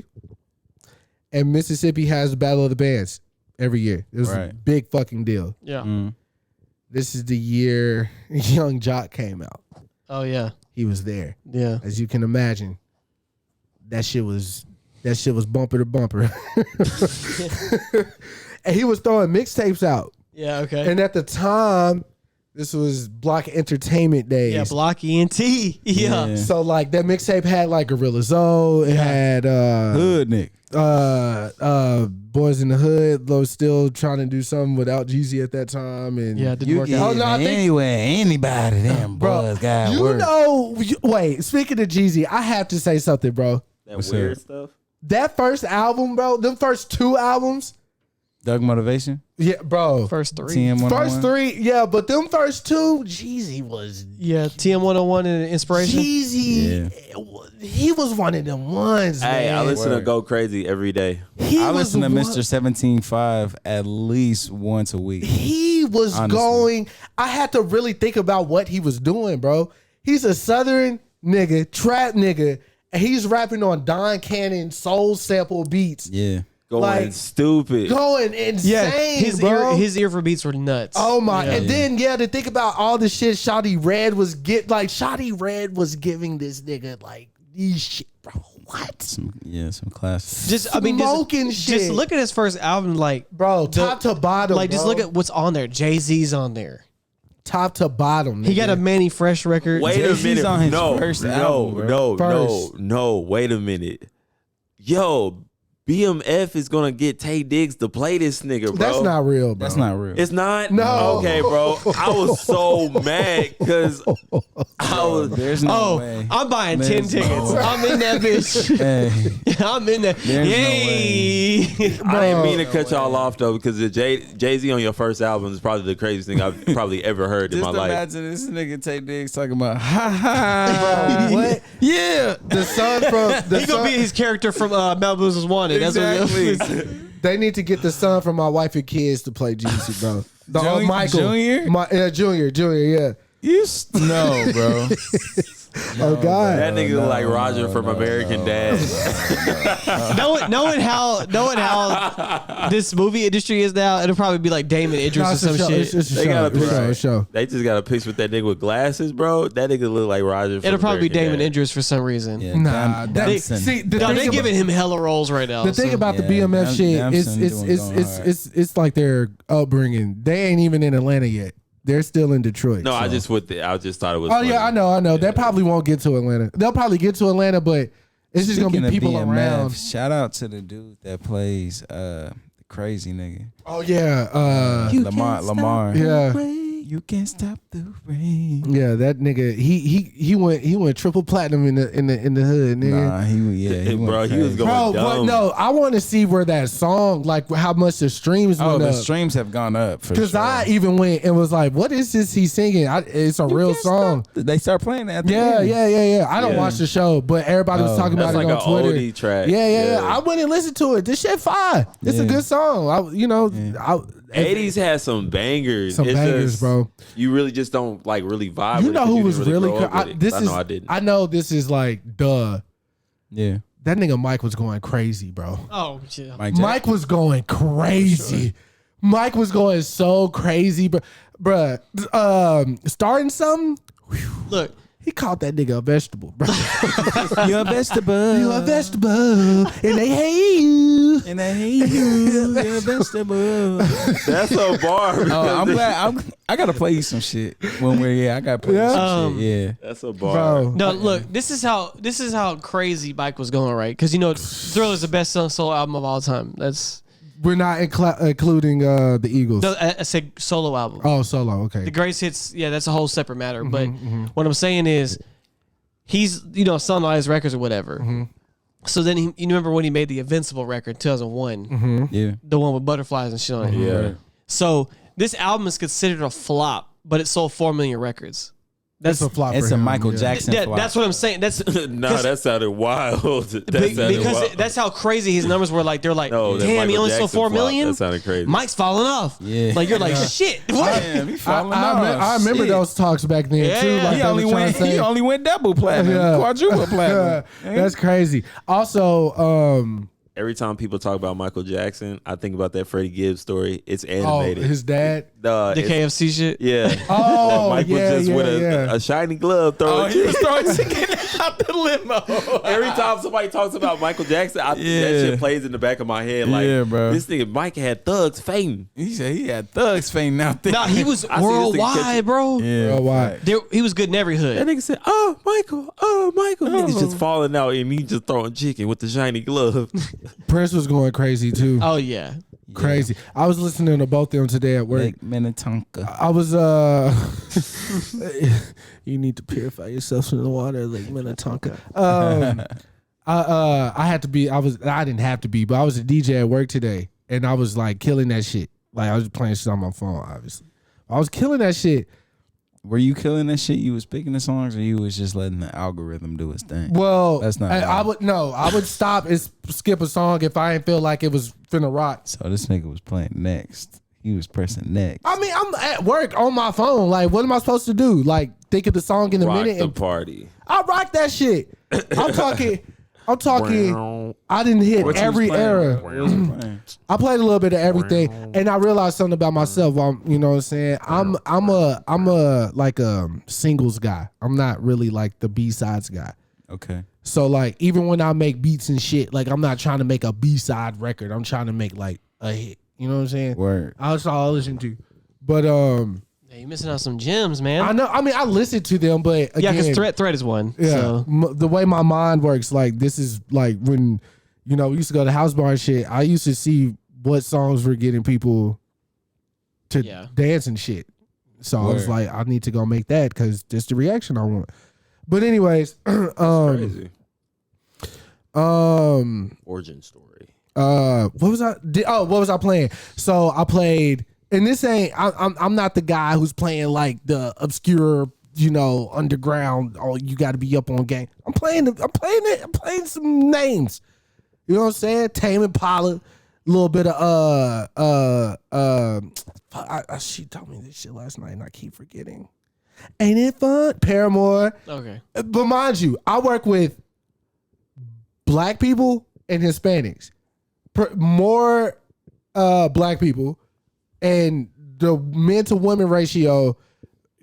and Mississippi has the Battle of the Bands every year. It was a Right. big fucking deal. Yeah. Mm. This is the year Young Jock came out. Oh yeah. He was there. Yeah. As you can imagine, that shit was bumper to bumper. And he was throwing mixtapes out. Yeah. Okay. And at the time, this was Block Entertainment days. Yeah. Block ENT. Yeah. Yeah. So like that mixtape had like Gorilla Zoe. It had Hood Nick. Boys in the Hood. They was still trying to do something without Jeezy at that time. And Yeah. It didn't work out. Oh, no, I think- anywhere, anybody, damn bro, boys got you work. know. Wait, speaking of Jeezy, I have to say something, bro. That What's weird up? stuff. That first album, bro. Them first two albums. Doug Motivation. Yeah, bro. First three. TM101. First three, yeah, but them first two, Jeezy was Yeah. TM101 and Inspiration. Jeezy. He was one of them ones, Hey, I man. listen to Word. Go Crazy every day. He I was listen to one- Mr. 17.5 at least once a week. He was Honestly. going. I had to really think about what he was doing, bro. He's a Southern nigga, trap nigga, and he's rapping on Don Cannon soul sample beats, Yeah. Going Like, stupid. going insane, Yeah. His bro. ear for beats were nuts. Oh my! Yeah. And then to think about all the shit Shawty Red was Shawty Red was giving this nigga like these shit, bro. What, Some classics. Just smoking just shit. look at his first album, like bro? Top to bottom, like just bro. look at what's on there. Jay-Z's on there. top to bottom. He got a nigga. Manny Fresh record. Wait Jay-Z's a minute. on his no, first no, album, bro. no, First. no. Wait a minute. Yo, BMF is gonna get Tay Diggs to play this nigga, bro. That's not real, bro. That's not real. It's not? No. Okay, bro. I was so mad because I was. There's no Oh, way. I'm buying 10 There's tickets. no way. I'm in that bitch. Hey, I'm in there. There's no Yay. I didn't mean to cut y'all off though because the Jay-Z on your first album is probably the craziest thing I've probably ever heard in just my life. imagine this nigga Tay Diggs talking about ha ha. What? Yeah. The son from the He gonna son, be his character from Malibu's is Wanted. That's Exactly. what they need to get the son from my wife and kids to play Jesus, bro. The Junior? Michael Junior? Junior, yeah. You no, bro. Oh God. That nigga look like Roger from American Dad. Knowing how this movie industry is now, it'll probably be like Damon Idris or some shit. They got a show. They just got a picture with that nigga with glasses, bro. That nigga look like Roger. From It'll probably be American Damon Dad. Idris for some reason. Yeah, Nah, They're giving him hella roles right now. The thing about the BMF shit is it's like their upbringing. They ain't even in Atlanta yet. They're still in Detroit. No, so. I just thought it was. Oh funny. yeah, I know. Yeah. They probably won't get to Atlanta. They'll probably get to Atlanta, but it's just gonna be people around. Shout out to the dude that plays the crazy nigga. Oh yeah, Lamar. Yeah. You can't stop the rain. Yeah, that nigga. He went triple platinum in the hood, nigga. Nah, he Bro, went he was crazy. going Bro, but dumb. no, I want to see where that song, like how much the streams Oh, went the up. streams have gone up for Because sure. I even went and was like, "What is this he's singing? It's a real can't song." stop. They start playing that. At the Yeah, end. yeah. I don't Yeah. watch the show, but everybody was talking about That's it like on an Twitter. oldie track. Yeah. I went and listened to it. This shit fire. It's a Yeah. good song. 80s had some bangers. Some It's bangers, just, bro. You really just don't like really vibe. You with know it 'cause who you was didn't really? grow up with it. I didn't. I know this is like duh. Yeah. That nigga Mike was going crazy, bro. Oh, shit. Mike was going crazy. Mike was going so crazy, bruh. Starting something. Look, He called that nigga a vegetable, bro. You're a vegetable. You a vegetable, and they hate you. And I hate you. You're a vegetable. That's a bar. Oh, I'm glad. I gotta play you some shit when we're I gotta play you some shit. Yeah. That's a bar. Bro. no, look. This is how crazy Mike was going, right? Because Thriller's the best solo album of all time. We're not including the Eagles. No, I said solo album. Oh, solo. Okay. The greatest hits, yeah, that's a whole separate matter. But what I'm saying is, he's selling all his records or whatever. So then you remember when he made the Invincible record, 2001, Yeah. the one with butterflies and shit on it. Yeah. So this album is considered a flop, but it sold 4 million records. That's a flop. It's for a him, Michael yeah. Jackson flop. That's what I'm saying. That's Nah, that sounded wild. because that's how crazy his numbers were. Like they're like, No, that damn, he Michael only sold Jackson 4 flop, million. that sounded crazy. Mike's falling off. Yeah. Like you're like shit. What? Damn, he falling I off. remember Shit. those talks back then Yeah, too. yeah. Like He they only were trying went. to say- He only went double platinum, Yeah. quadruple platinum. That's crazy. Also, Every time people talk about Michael Jackson, I think about that Freddie Gibbs story. It's oh, animated. his dad. The It's- KFC shit. Yeah. Oh, Mike yeah, was just with yeah. a shiny glove throwing. Oh, he was throwing chicken out the limo. Every time somebody talks about Michael Jackson, that Yeah. shit plays in the back of my head. Like, Yeah, bro. this nigga Mike had thugs fainting. He said he had thugs fainting out there. Nah, he was I see this nigga worldwide, catch- bro. Yeah. Oh, why? He was good in every That hood. nigga said, "Oh, Michael, Niggas just falling out and he just throwing chicken with the shiny glove. Prince was going crazy too. Oh yeah. Crazy. I was listening to both of them today at work. Lake Minnetonka. I was you need to purify yourself in the water, like Minnetonka. I had to be. I didn't have to be, but I was a DJ at work today, and I was like killing that shit. Like I was playing shit on my phone, obviously. I was killing that shit. Were you killing that shit? You was picking the songs, or you was just letting the algorithm do its thing? Well, That's not I bad. I would stop and skip a song if I didn't feel like it was finna rock. So this nigga was playing next. He was pressing next. I mean, I'm at work on my phone. Like, what am I supposed to do? Like, think of the song in a Rock minute the and party. I rock that shit. I'm talking. I didn't hit What you was every playing? era. What you was playing? I played a little bit of everything, and I realized something about myself. You know what I'm saying? I'm a like a singles guy. I'm not really like the B-sides guy. Okay. So like, even when I make beats and shit, like I'm not trying to make a B-side record. I'm trying to make like a hit. You know what I'm saying? Word. That's all I listen to. But Yeah, you're missing out some gems, man. I know. I mean, I listen to them, but Yeah, again, because threat is one. yeah, So. the way my mind works, like this is like when, you know, we used to go to house bar and shit. I used to see what songs were getting people to dance and shit. So I was like, I need to go make that because that's the reaction I want. But anyways, Crazy. Origin story. what was I playing? So I played, and this ain't. I'm not the guy who's playing like the obscure, you know, underground. Oh, you got to be up on game. I'm playing some names. You know what I'm saying? Tame Impala, a little bit of she told me this shit last night, and I keep forgetting. Ain't it fun? Paramore. Okay. But mind you, I work with black people and Hispanics. More black people, and the men to women ratio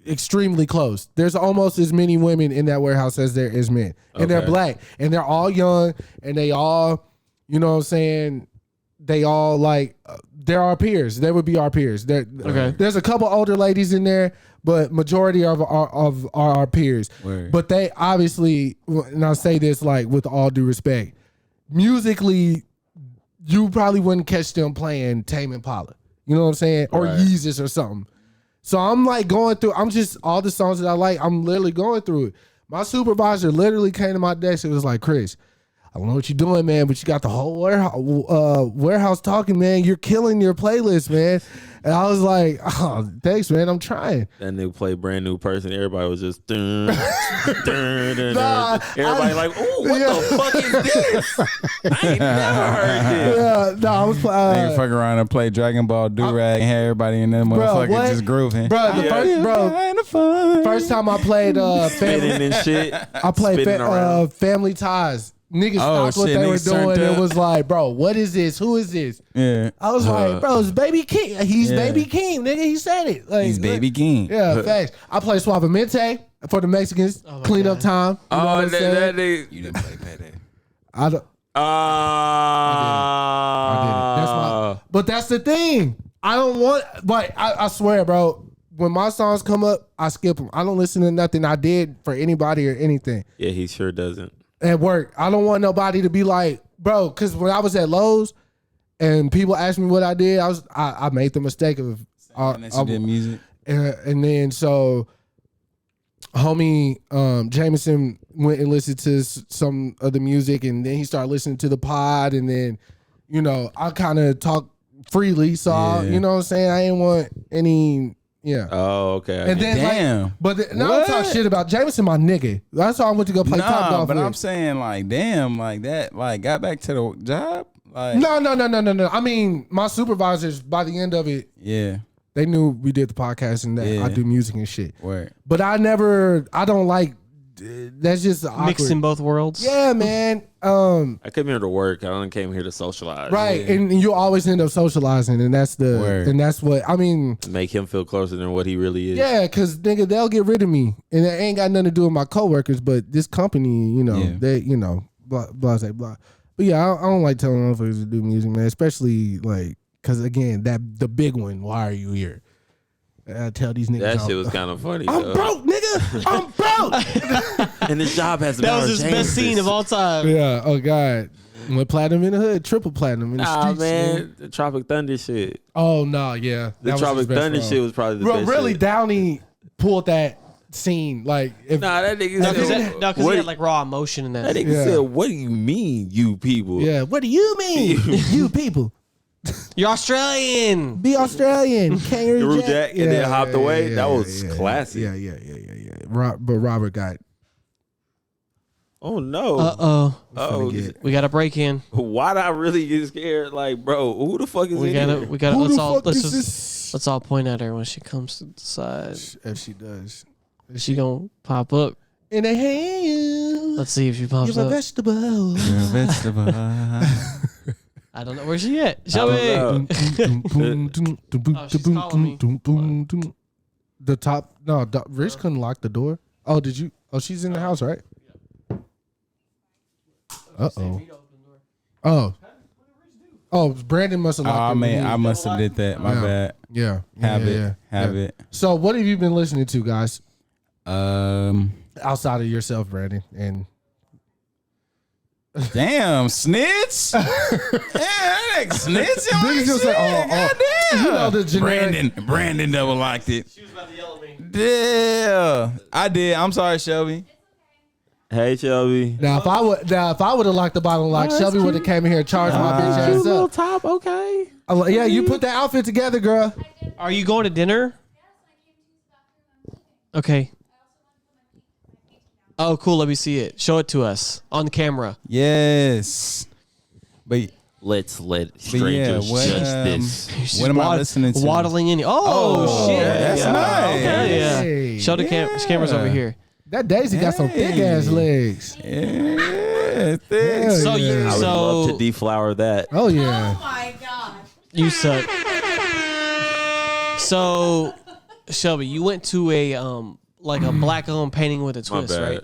extremely close. There's almost as many women in that warehouse as there is men. And they're black. And they're all young, and they all, you know what I'm saying, they all like, they're our peers. They would be our peers. There's a couple older ladies in there, but majority of our peers. Word. But they obviously, and I say this like with all due respect, musically, you probably wouldn't catch them playing Tame Impala. You know what I'm saying? Or Yeezus or something. So I'm like going through, I'm just, all the songs that I like, I'm literally going through it. My supervisor literally came to my desk and was like, Chris, I don't know what you're doing, man, but you got the whole warehouse talking, man. You're killing your playlist, man. And I was like, oh, thanks, man. I'm trying. That nigga played Brand New Person. Everybody was just dun, dun, dun, dun. Everybody like, ooh, what the fuck is this? I ain't never heard this. I was Nigga fuck around and play Dragon Ball Do-Rag and have everybody in that motherfucker just grooving. First time I played Family and shit. I played Family Ties. Niggas stopped what they were doing and was like, bro, what is this? Who is this? Yeah. I was like, bro, it's Baby King. He's Baby King, nigga. He said it. Like, he's Baby King. Yeah, facts. I play Suavemente for the Mexicans. Clean up time. You know what I'm saying? You didn't play Payday. I don't. I did it. But that's the thing. I don't want, but I swear, bro, when my songs come up, I skip them. I don't listen to nothing I did for anybody or anything. Yeah, he sure doesn't. At work, I don't want nobody to be like, bro, because when I was at Lowe's and people asked me what I did, I made the mistake of did music. And then so homie Jameson went and listened to some of the music, and then he started listening to the pod, and then, you know, I kind of talk freely, so you know what I'm saying, I didn't want any. Yeah. Oh, okay. And then, damn. Now I'm talking shit about Jameson, my nigga. That's why I went to go play Top Golf. But I'm saying, like, damn, like that, like, got back to the job. Like, no. I mean, my supervisors, by the end of it, they knew we did the podcast and that I do music and shit. Word. But I don't like. That's just awkward. Mixing both worlds. Yeah, man. I came here to work. I only came here to socialize. Right, and you always end up socializing, and that's what I mean. Make him feel closer than what he really is. Yeah, because nigga, they'll get rid of me, and it ain't got nothing to do with my coworkers, but this company, you know, they, you know, blah blah blah. But yeah, I don't like telling motherfuckers to do music, man. Especially like, because again, the big one. Why are you here? I tell these niggas that shit was kind of funny. I'm broke, nigga. I'm broke. And this job has that was his best scene of all time. Yeah. Oh God. Went platinum in the hood, triple platinum in the streets. Man, the Tropic Thunder shit. Oh no, yeah. The Tropic Thunder shit was probably the best. Really, shit. Downey pulled that scene. Like, if, that nigga said, because he had like raw emotion in that. That nigga said, "What do you mean, you people?" Yeah. What do you mean, you people? You're Australian. Be Australian. Kangaroo Jack, and then hopped away. That was classic. Yeah. But Robert got. Oh no. Oh, we got a break in. Why'd I really get scared? Like, bro, who the fuck is we in gotta, here? We gotta. Who Let's all point at her when she comes to the side. If she does, she gonna pop up. In a hand. Let's see if she pops You're up. a vegetable. You're a vegetable. I don't know where she at. Show me. The top. No, Rich couldn't lock the door. Oh, did you? Oh, she's in the house, right? Oh, Brandon must have locked the door. I must have did that. My bad. Yeah. Have it. So, what have you been listening to, guys? Outside of yourself, Brandon, and. Damn, snitch. Yeah, snitch. Niggas just say, goddamn. You know the generic. Brandon double locked it. She was about to yell at me. Yeah, I did. I'm sorry, Shelby. Hey, Shelby. Now, if I would have locked the bottom lock, Shelby would have came in here and charged my bitch ass up. Top, okay. Yeah, you put that outfit together, girl. Are you going to dinner? Okay. Oh, cool. Let me see it. Show it to us on camera. Yes. But Let's let strangers judge this. What am I listening to? Waddling in. Oh shit, that's nice. Okay, yeah. Hey. Show the cameras over here. That Daisy got some thick ass legs. Yeah, thick. Hell So yeah. you I would love to deflower that. Oh yeah. Oh my god. You suck. So Shelby, you went to a like a black painting with a twist, bad. right?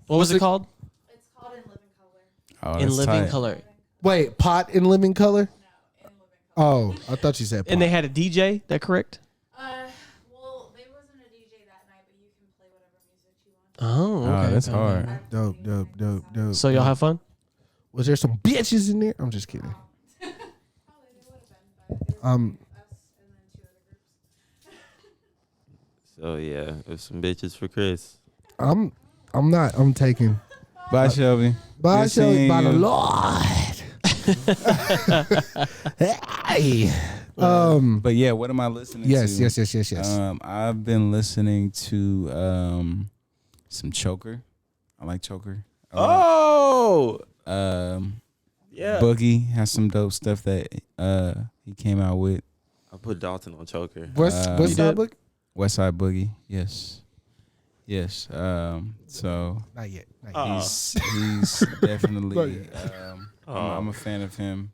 What was it called? It's called In Living Color. Oh, In that's Living tight. Color. Wait, pot in living color? Oh, I thought you said pot. And they had a DJ. That correct? Well, there wasn't a DJ that night, but you can play whatever music you want. Oh, Oh, okay. that's hard. Dope. So y'all have fun? Was there some bitches in there? I'm just kidding. Probably there would have been, but it was us and then 2 other groups. So yeah, there's some bitches for Chris. I'm not. I'm taking. Bye, Shelby. Bye, Good Shelby. seeing By the you. Lord. Hey. But yeah, what am I listening Yes. to? I've been listening to some Choker. I like Choker. Oh, yeah. Boogie has some dope stuff that he came out with. I put Dalton on Choker. What's you that did? book? Westside Boogie. Yes. So Not yet. he's definitely. I'm a fan of him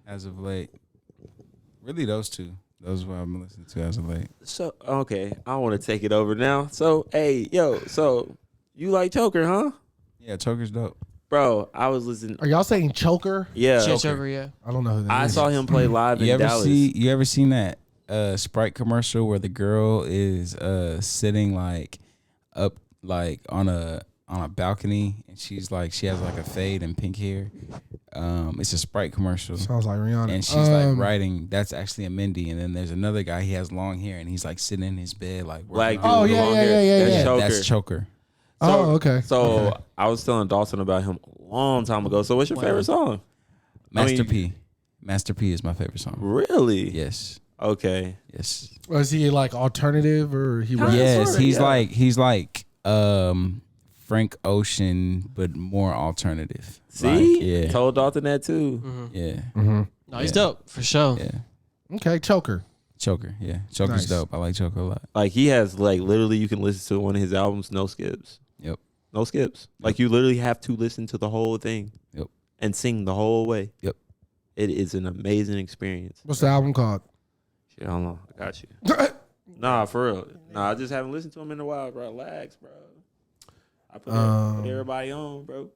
as of late. Really, those two. Those are what I've been listening to as of late. So okay, I want to take it over now. So hey, so you like Choker, huh? Yeah, Choker's dope. Bro, I was listening. Are y'all saying choker? Yeah, Choker, yeah. I don't know who that I is. saw him play live in Dallas. You ever seen that Sprite commercial where the girl is sitting like up like on a balcony and she's like she has like a fade and pink hair. It's a Sprite commercial. Sounds like Rihanna. And she's like writing. That's actually a Mindy. And then there's another guy. He has long hair and he's like sitting in his bed like Black working dude on- Oh, with yeah, long yeah, hair. yeah, That's yeah. Choker. That's Choker. Oh, okay. So Okay. I was telling Dalton about him a long time ago. So what's your favorite song? Master P. Master P is my favorite song. Really? Yes. Okay. Yes. Was he like alternative or he? Kinda, Yes. sorta, He's like Frank Ocean, but more alternative. See? Like, yeah. Told Dalton that too. Yeah. No, he's dope for sure. Yeah. Okay, choker. Choker. Yeah. Choker's Nice. dope. I like Choker a lot. Like he has like literally you can listen to one of his albums, no skips. Yep. No skips. Like you literally have to listen to the whole thing. Yep. And sing the whole way. Yep. It is an amazing experience. What's the album called? Shit, I don't know. I got you. Nah, for real. Nah, I just haven't listened to him in a while, bro. Relax, bro. I put everybody on, bro.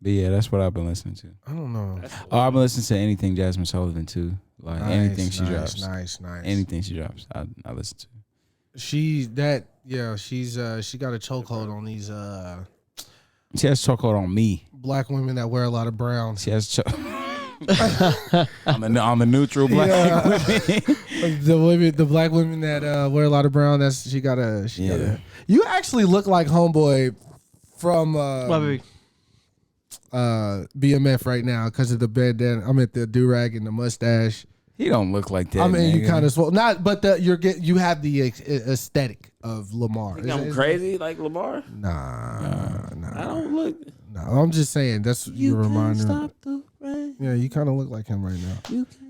But yeah, that's what I've been listening to. I don't know. Oh, I've been listening to anything Jasmine Sullivan too. Like anything she drops. Nice. Anything she drops, I listen to. She's she got a chokehold on these She has chokehold on me. black women that wear a lot of brown. She has on the neutral black women. The black women that wear a lot of brown. She got a. You actually look like homeboy from My baby. BMF right now because of the bandana. I'm at the do rag and the mustache. He don't look like that. I mean, you nigga. kind of swole. Not, but you have the aesthetic of Lamar. I'm crazy like Lamar? Nah. I don't look. No, I'm just saying that's your reminder. the rain. Yeah, you kind of look like him right now. You can't.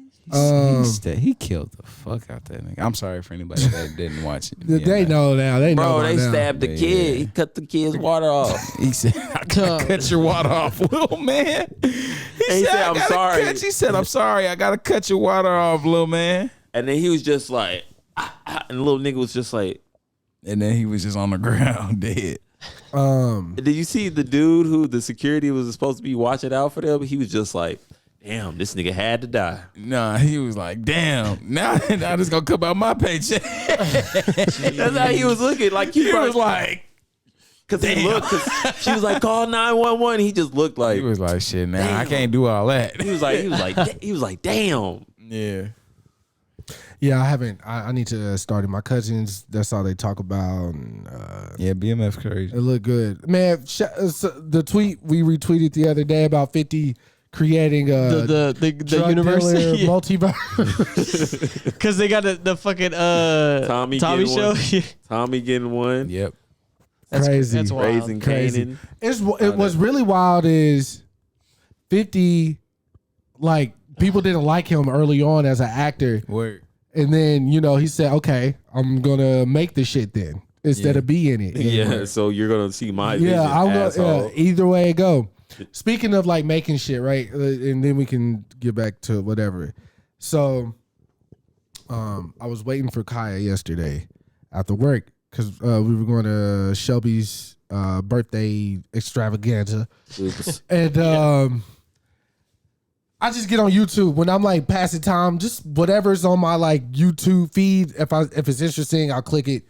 He killed the fuck out that nigga. I'm sorry for anybody that didn't watch it. They know now. They know. Bro, by they now. stabbed the kid. He cut the kid's water off. He said, "I gotta cut your water off, little man." He said, "I "I'm gotta sorry." He said, "I'm sorry. I gotta cut your water off, little man." And then he was just like, and the little nigga was just like, And then he was just on the ground dead. did you see the dude who the security was supposed to be watching out for them? He was just like, damn, this nigga had to die. Nah, he was like, "Damn, now this gonna come out my paycheck." That's how he was looking. Like He was like, because he looked. Cause she was like, call 911. He just looked like he was like, "Shit, now I Damn. can't do all that." he was like, damn. Yeah. Yeah, I haven't. I need to start it. My cousins, that's all they talk about. And, Yeah, BMF crazy. it looked good. Man, the tweet we retweeted the other day about 50 creating a The drug universe. dealer Yeah. multiverse. Because they got the fucking Tommy Tommy getting show. one. Yeah. Tommy getting one. Yep. Crazy. That's wild. Raising Crazy. Canaan. It was really wild is 50 like people didn't like him early on as an actor. Word. And then, you know, he said, okay, I'm going to make the shit then instead of be in it. Yeah, so you're going to see my vision, I'm asshole. either way it go. Speaking of like making shit, right? And then we can get back to whatever. So I was waiting for Kaya yesterday after work because we were going to Shelby's birthday extravaganza. And I just get on YouTube when I'm like passing time, just whatever's on my like YouTube feed. If it's interesting, I'll click it.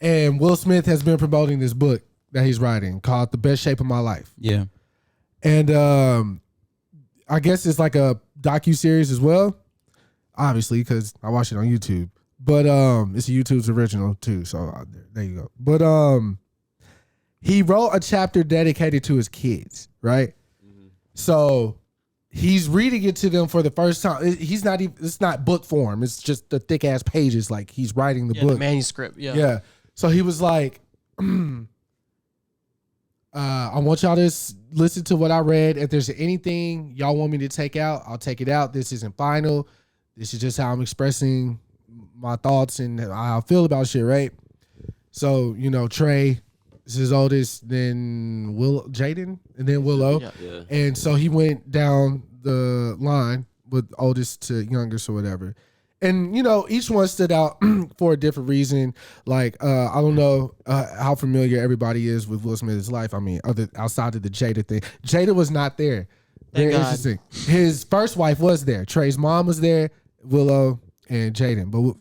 And Will Smith has been promoting this book that he's writing called The Best Shape of My Life. Yeah. And I guess it's like a docu-series as well, obviously, because I watched it on YouTube. But it's YouTube's original too, so there you go. But he wrote a chapter dedicated to his kids, right? Mm-hmm. So he's reading it to them for the first time. He's not even, it's not book form. It's just the thick ass pages. Like he's writing the book. The manuscript. Yeah. Yeah. So he was like, I want y'all to listen to what I read. If there's anything y'all want me to take out, I'll take it out. This isn't final. This is just how I'm expressing my thoughts and how I feel about shit, right? So, you know, Trey is his oldest, then Jaden, and then Willow. Yeah. And so he went down the line with oldest to youngest or whatever. And, you know, each one stood out for a different reason. Like, I don't know how familiar everybody is with Will Smith's life. I mean, outside of the Jada thing. Jada was not there. Very interesting. His first wife was there. Trey's mom was there, Willow and Jaden. But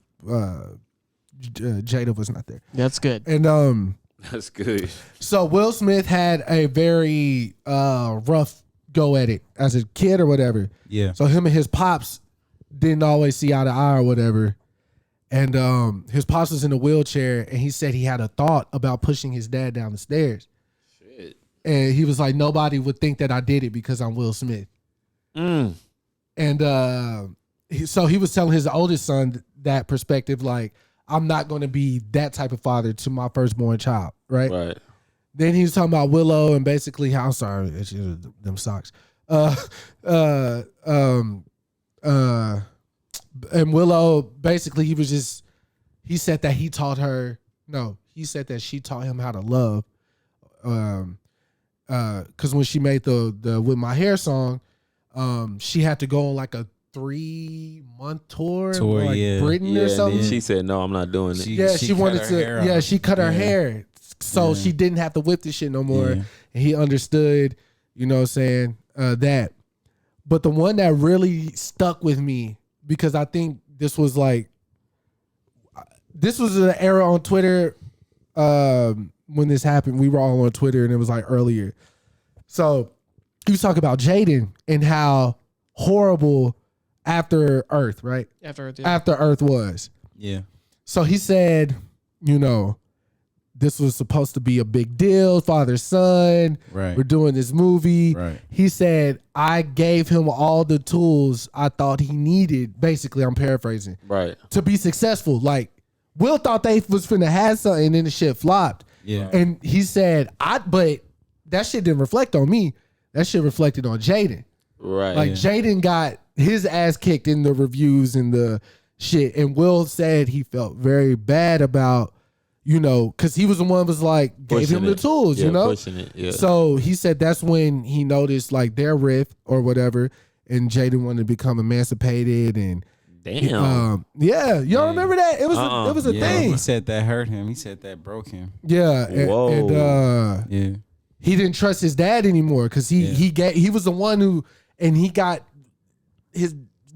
Jada was not there. That's good. And that's good. So Will Smith had a very rough go at it as a kid or whatever. Yeah. So him and his pops didn't always see eye to eye or whatever. And his pops was in a wheelchair, and he said he had a thought about pushing his dad down the stairs. Shit. And he was like, nobody would think that I did it because I'm Will Smith. And so he was telling his oldest son that perspective, like, I'm not going to be that type of father to my firstborn child, right? Right. Then he was talking about Willow and basically how, I'm sorry, it's just them socks. And Willow, basically, he said that he taught her, he said that she taught him how to love. Because when she made the With My Hair song, she had to go on like a 3-month tour like yeah. Britain or something. She said, no, I'm not doing it. She wanted to. Yeah, she cut her hair. So she didn't have to whip this shit no more. Yeah. And he understood, you know what I'm saying, that. But the one that really stuck with me, because I think this was an era on Twitter when this happened. We were all on Twitter and it was like earlier. So he was talking about Jaden and how horrible After Earth, right? After Earth was. Yeah. So he said, you know, this was supposed to be a big deal, father, son. Right. We're doing this movie. Right. He said, I gave him all the tools I thought he needed. Basically, I'm paraphrasing. Right. To be successful. Like, Will thought they was finna have something and then the shit flopped. Yeah. And he said, but that shit didn't reflect on me. That shit reflected on Jaden. Right. Like, Jaden got his ass kicked in the reviews and the shit. And Will said he felt very bad about, you know, because he was the one who was like, gave Pushing him the tools, you know? Pushing it, yeah. So he said that's when he noticed like their riff or whatever, and Jaden wanted to become emancipated and damn. yeah, y'all remember that? It was it was a thing. He said that hurt him. He said that broke him. Yeah. Whoa. Yeah. He didn't trust his dad anymore because he was the one who, and he got his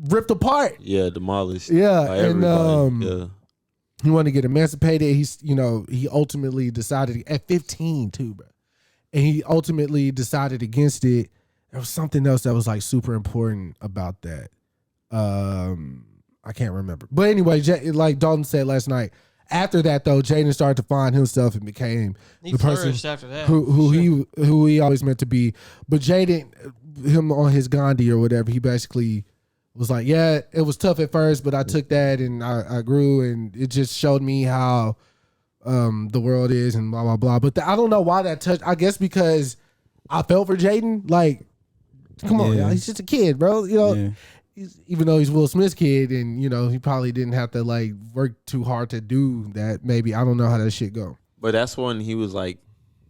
ripped apart. Yeah, demolished. Yeah, by and everybody. he wanted to get emancipated. He ultimately decided at 15 too, bro. And he ultimately decided against it. There was something else that was like super important about that. I can't remember. But anyway, like Dalton said last night, after that though, Jaden started to find himself and became the person after that. who he always meant to be. But Jaden, him on his Gandhi or whatever, he basically was like, yeah, it was tough at first, but I took that and I grew, and it just showed me how the world is and blah, blah, blah. But I don't know why that touched. I guess because I felt for Jaden. Like, Come on, y'all. He's just a kid, bro. You know, even though he's Will Smith's kid, and you know, he probably didn't have to like work too hard to do that. Maybe I don't know how that shit go. But that's when he was like,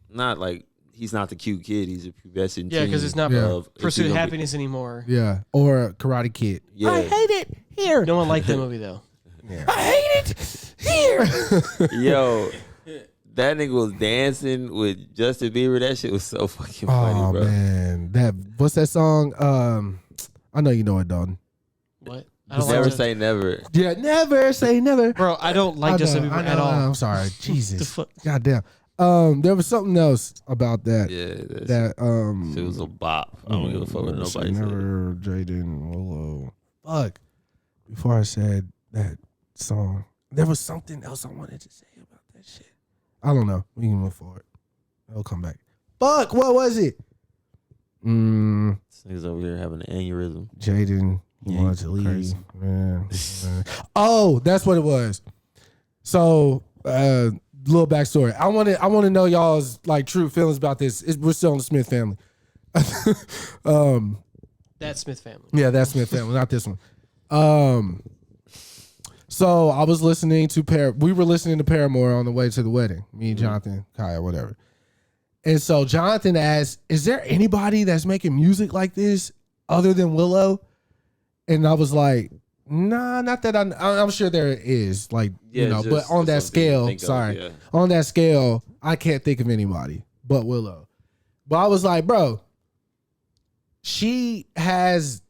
not like he's not the cute kid. He's a pubescent. Yeah, because it's not Pursuit of Happiness anymore. Yeah, or Karate Kid. Yeah. I hate it here. No one liked that movie though. Yeah. I hate it here. Yo, that nigga was dancing with Justin Bieber. That shit was so fucking funny, bro. Oh man, what's that song? I know you know it, Dalton. What? Never say never. Yeah, never say never, bro. I don't like Justin Bieber at all. I'm sorry, Jesus. Goddamn. There was something else about that. Yeah, that it was a bop. I don't give a fuck what nobody never, Jaden, Willow. Fuck. Before I said that song, there was something else I wanted to say about that shit. I don't know. We can move forward. I'll come back. Fuck. What was it? This nigga's over here having an aneurysm. Jaden wanted to leave. Man. Oh, that's what it was. So, little backstory. I want to know y'all's like true feelings about this. We're still in the Smith family. That Smith family. Yeah, that Smith family, not this one. So I was listening to we were listening to Paramore on the way to the wedding. Me and Jonathan, Kaya, whatever. And so Jonathan asked, "Is there anybody that's making music like this other than Willow?" And I was like, "Nah, not that I'm sure there is." Like, you know, but on that scale, on that scale, I can't think of anybody but Willow. But I was like, bro, she has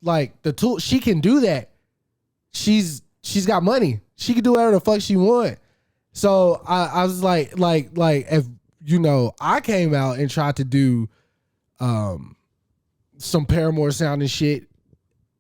like the tool. She can do that. She's got money. She can do whatever the fuck she want. So I was like if you know, I came out and tried to do some Paramore sounding shit,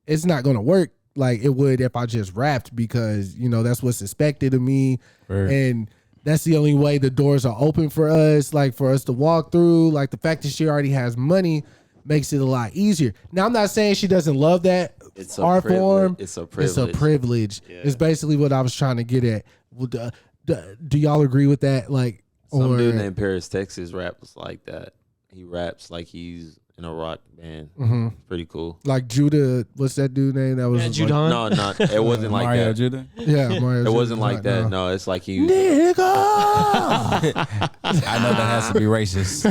it's not gonna work like it would if I just rapped, because you know that's what's expected of me, and that's the only way the doors are open for us, like for us to walk through. Like the fact that she already has money makes it a lot easier. Now I'm not saying she doesn't love that art form. It's a privilege. It's a privilege. Yeah. It's basically what I was trying to get at. Do y'all agree with that? Like, some dude named Paris, Texas raps like that. He raps like he's in a rock band. Mm-hmm. Pretty cool. Like Judah, what's that dude name? That was Judon. No, not it wasn't like Mario that. Judah? Yeah, Mario. It wasn't like that. No, it's like he was nigga. I know that has to be racist.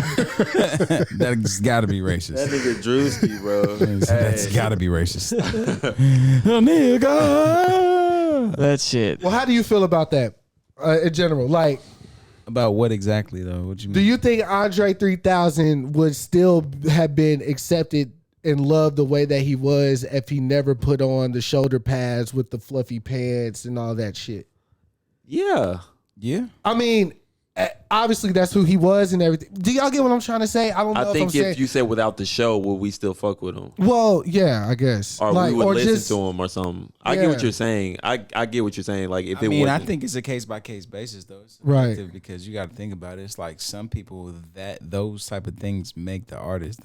That's got to be racist. That nigga Drewski, bro. That's got to be racist. Nigga. That shit. Well, how do you feel about that in general? Like, about what exactly though? What you mean? Do you think Andre 3000 would still have been accepted and loved the way that he was if he never put on the shoulder pads with the fluffy pants and all that shit? Yeah. I mean, obviously that's who he was and everything. Do y'all get what I'm trying to say? I don't know. I think if you said without the show, would we still fuck with him? Well, yeah, I guess. Or we would listen to him or something. I get what you're saying. I get what you're saying. Like if I think it's a case by case basis though. It's right. Because you got to think about it. It's like some people those type of things make the artist.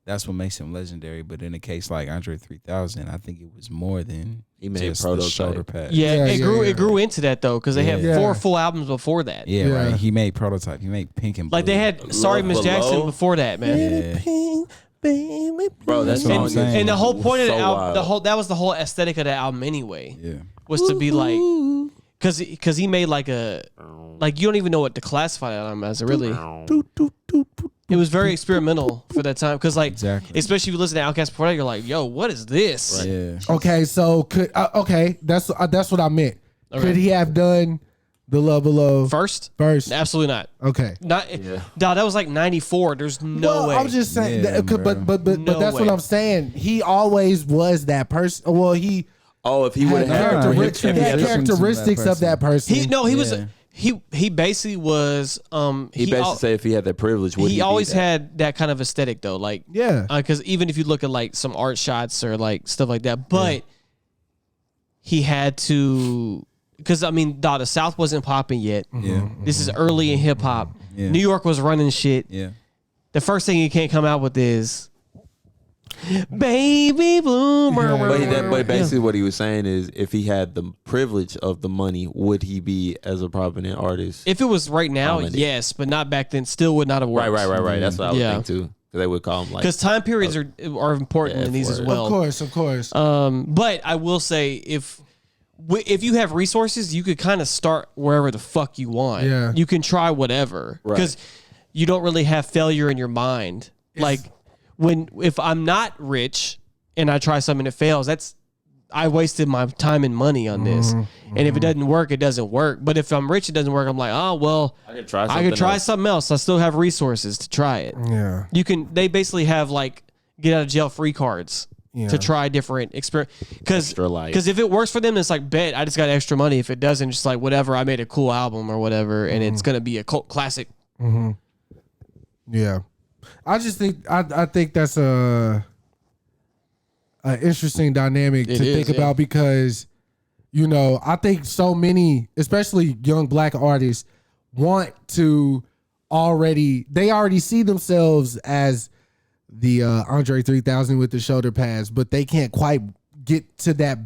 That's what makes him legendary. But in a case like Andre 3000, I think it was more than he made just prototype. the shoulder pad. Yeah, it grew into that though, because they had 4 full albums before that. Yeah, right. He made Prototype. He made Pink and Blue. Like they had Sorry Miss Jackson before that, man. Yeah. Pink, baby, bro, that's what I'm saying. And the whole point of the album, that was the whole aesthetic of the album anyway. Yeah, was to be like, because he made like you don't even know what to classify that album as. Really, it was very experimental for that time. Because especially if you listen to Outkast before that, you're like, yo, what is this? Right. Yeah. Okay, so that's what I meant. Okay. Could he have done the Love Below first? Absolutely not. Okay, Dog, that was like '94. There's no way. I'm just saying, but that's what I'm saying. He always was that person. Well, he. Oh, if he would have characteristics of that person. He was. He basically was. He basically said if he had that privilege, he always had that kind of aesthetic though. Like because even if you look at like some art shots or like stuff like that, but he had to. Because I mean, the South wasn't popping yet. Yeah, this is early in hip hop. Yeah. New York was running shit. Yeah, the first thing he can't come out with is Baby Boomer. But basically what he was saying is if he had the privilege of the money, would he be as a prominent artist? If it was right now, yes, but not back then. Still would not have worked. Right. That's what I would think too. They would call them like because time periods are important in these as well. Of course. But I will say if you have resources, you could kind of start wherever the fuck you want. Yeah. You can try whatever because you don't really have failure in your mind. Like if I'm not rich and I try something that fails, I wasted my time and money on this. And if it doesn't work, it doesn't work. But if I'm rich, it doesn't work. I'm like, oh well, I could try something else. I still have resources to try it. Yeah. They basically have like get out of jail free cards. To try different experience, because if it works for them, it's like bet I just got extra money. If it doesn't, just like whatever, I made a cool album or whatever, and it's gonna be a cult classic. Yeah, I just think I think that's a interesting dynamic to think about because I think so many, especially young black artists, want to already see themselves as the Andre 3000 with the shoulder pads, but they can't quite get to that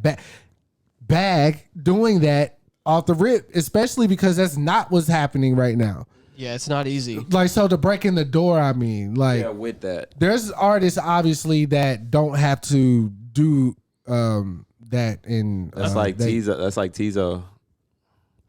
bag doing that off the rip, especially because that's not what's happening right now. Yeah, it's not easy. Like, so to break in the door, I mean, like, with that, there's artists obviously that don't have to do that in. That's like Tizo. That's like Tizo.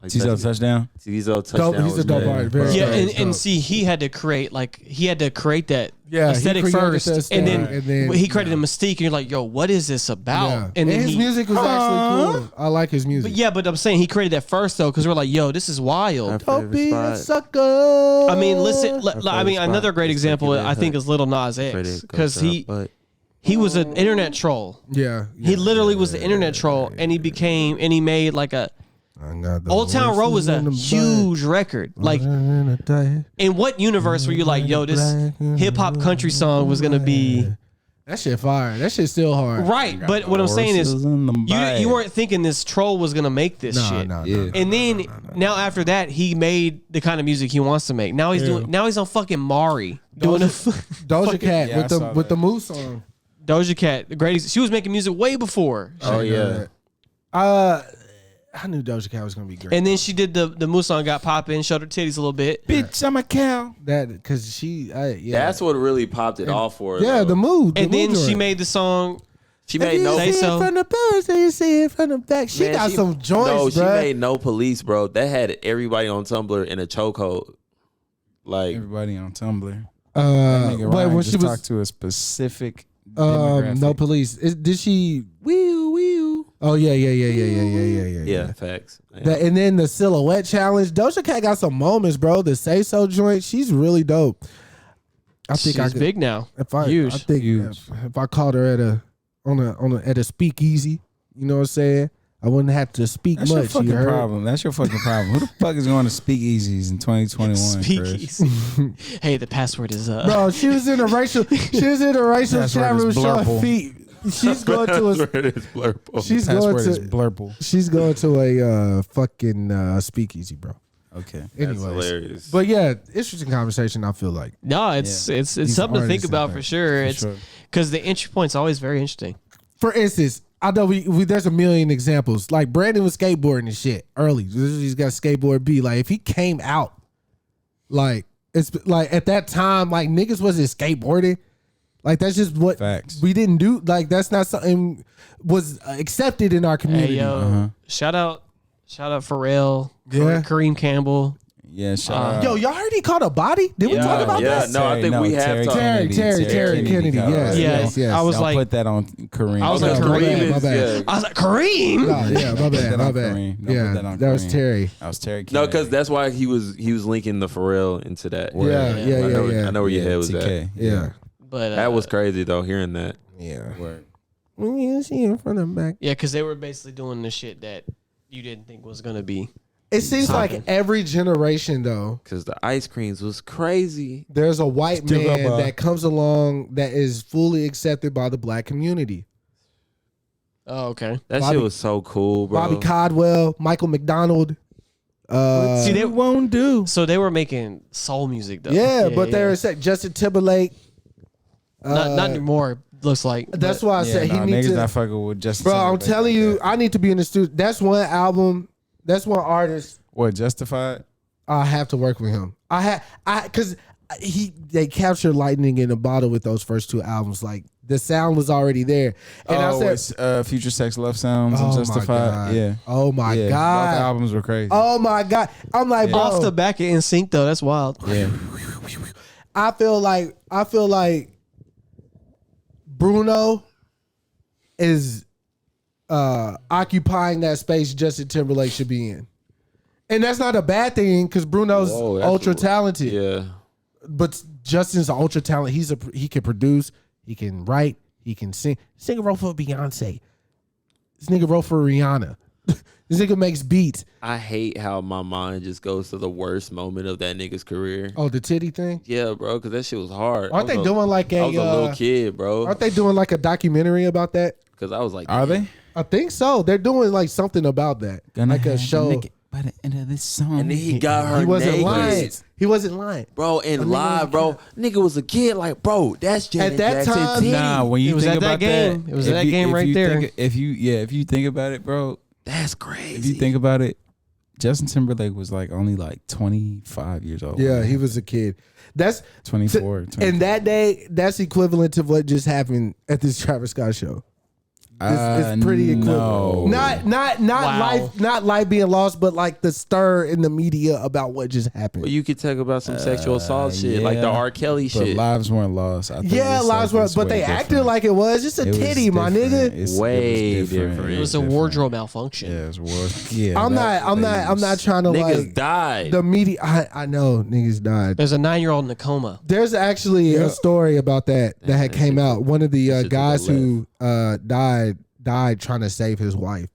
Tizo touchdown. Tizo touchdown. He's a dope artist. Yeah, and see, he had to create that aesthetic first, and then he created a mystique, and you're like, yo, what is this about? Yeah. And his music was actually cool. I like his music. But I'm saying he created that first though, because we're like, yo, this is wild. Don't be a sucker. I mean, listen. Another great example I think is Lil Nas X, because he was an internet troll. Yeah. He literally was the internet troll, and he made like a. Old Town Road was a huge record. Like, in what universe were you like, yo, this hip hop country song was gonna be? That shit fire. That shit's still hard. Right, but what I'm saying is, you weren't thinking this troll was gonna make this shit. No. And then now after that, he made the kind of music he wants to make. Now he's doing. Now he's on fucking Mari doing a Doja Cat with the Moose song. Doja Cat, the greatest. She was making music way before. Oh yeah. I knew Doja Cat was gonna be great. And then she did the Moose song, got popping, showed her titties a little bit. Bitch, I'm a cow. That because she, That's what really popped it off for her. Yeah, though. the mood. And then she made the song. She made no. Say so. From the pillars, you see it from the back. She got some joints, No, she bro. made No Police, bro. That had everybody on Tumblr in a chokehold. Like everybody on Tumblr. But when she was talked to a specific demographic. No Police. Did she? Wee. Oh yeah. Yeah, facts. Yeah. And then the Silhouette Challenge. Doja Cat got some moments, bro. The Say So joint. She's really dope. I think she's big now. Huge. I think if I called her at a speakeasy, you know what I'm saying? I wouldn't have to speak That's much. Your fucking problem. That's your fucking problem. Who the fuck is going to speakeasies in 2021? Speakeasy. Hey, the password is Bro, she was in a racial chat room showing feet. She's going to a She's going to a fucking speakeasy, bro. Okay. Anyways, that's hilarious. But yeah, interesting conversation. I feel like it's something to think about for sure. It's because the entry point's always very interesting. For instance, I know we there's a million examples. Like Brandon was skateboarding and shit early. He's got skateboard B. Like if he came out, like it's like at that time, like niggas wasn't skateboarding. Like that's just what we didn't do. Like that's not something was accepted in our community. Hey, yo, shout out Pharrell, Kareem Campbell. Yeah, shout out. Yo, y'all heard he caught a body? Did we talk about that? No, I think we have talked. Terry Kennedy. Yes. I was like, put that on Kareem. I was like, Kareem. My bad. I was like, Kareem. My bad. Yeah, that was Terry. That was Terry Kennedy. No, because that's why he was linking the Pharrell into that. Yeah. I know where your head was at. Yeah. But that was crazy though, hearing that. Yeah. When you see in front and back. Yeah, because they were basically doing the shit that you didn't think was gonna be. It seems like every generation though, because the ice creams was crazy. There's a white man that comes along that is fully accepted by the black community. Oh, okay. That shit was so cool, bro. Bobby Caldwell, Michael McDonald. See, they won't do. So they were making soul music though. Yeah, but there's Justin Timberlake. Not anymore. Looks like. That's why I said he needs to. Niggas not fucking with Justin. Bro, I'm telling you, I need to be in the studio. That's one album. That's one artist. What, Justified? I have to work with him. Because they captured lightning in a bottle with those first 2 albums. Like the sound was already there. And I said, Future Sex Love Sounds and my Justified. God. Yeah. Oh my Yeah, God. Both albums were crazy. Oh my God. I'm like, bro, Off the back of NSYNC though, that's wild. Yeah. I feel like Bruno is occupying that space Justin Timberlake should be in. And that's not a bad thing because Bruno's ultra talented. Yeah. But Justin's ultra talented. He can produce, he can write, he can sing. This nigga wrote for Beyonce. This nigga wrote for Rihanna. This nigga makes beats. I hate how my mind just goes to the worst moment of that nigga's career. Oh, the titty thing? Yeah, bro, because that shit was hard. Aren't they doing like I was a little kid, bro. Aren't they doing like a documentary about that? Because I was like, Are they? I think so. They're doing like something about that. Like a show. By the end of this song. And then he got her He wasn't naked. lying. He wasn't lying. Bro, and live, bro. Nigga was a kid, like, bro, that's Janet At that Jackson time, titty. Nah, when you It was think at that about game. that, It was at if that you- game if right you there. think- if you think about it, bro, That's crazy. if you think about it, Justin Timberlake was like only like 25 years old. Yeah, he was a kid. That's 24. And that day, that's equivalent to what just happened at this Travis Scott show. It's pretty equivalent. No. Not life being lost, but like the stir in the media about what just happened. Well, you could talk about some sexual assault shit, like the yeah. R. Kelly But shit. lives weren't lost. I think Yeah, it's lives like, were, it's but way they acted different. like it was just a It was titty, my different. nigga. It's Way it different. It was a different. wardrobe malfunction. Yeah, it was yeah. I'm not trying to Niggas like died. the media. I know niggas died. There's a 9-year-old in a coma. There's actually a story about that had came out. One of the shit guys to the who died trying to save his wife.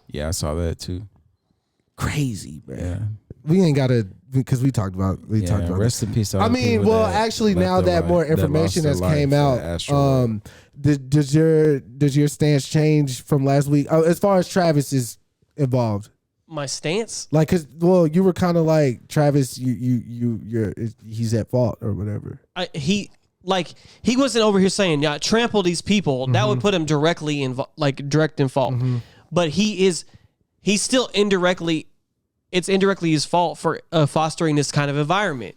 Yeah, I saw that too. Crazy, man. Yeah. We ain't gotta because we talked about Rest in peace. to all I the mean, people well, that actually, left now their that more life- that information lost has their came life, out, Astro does your stance change from last week as far as Travis is involved? My stance? Like, cause you were kind of like Travis, he's at fault or whatever. He wasn't over here saying, yeah, trample these people. That would put him directly in direct in fault. But he's still indirectly, it's indirectly his fault for fostering this kind of environment.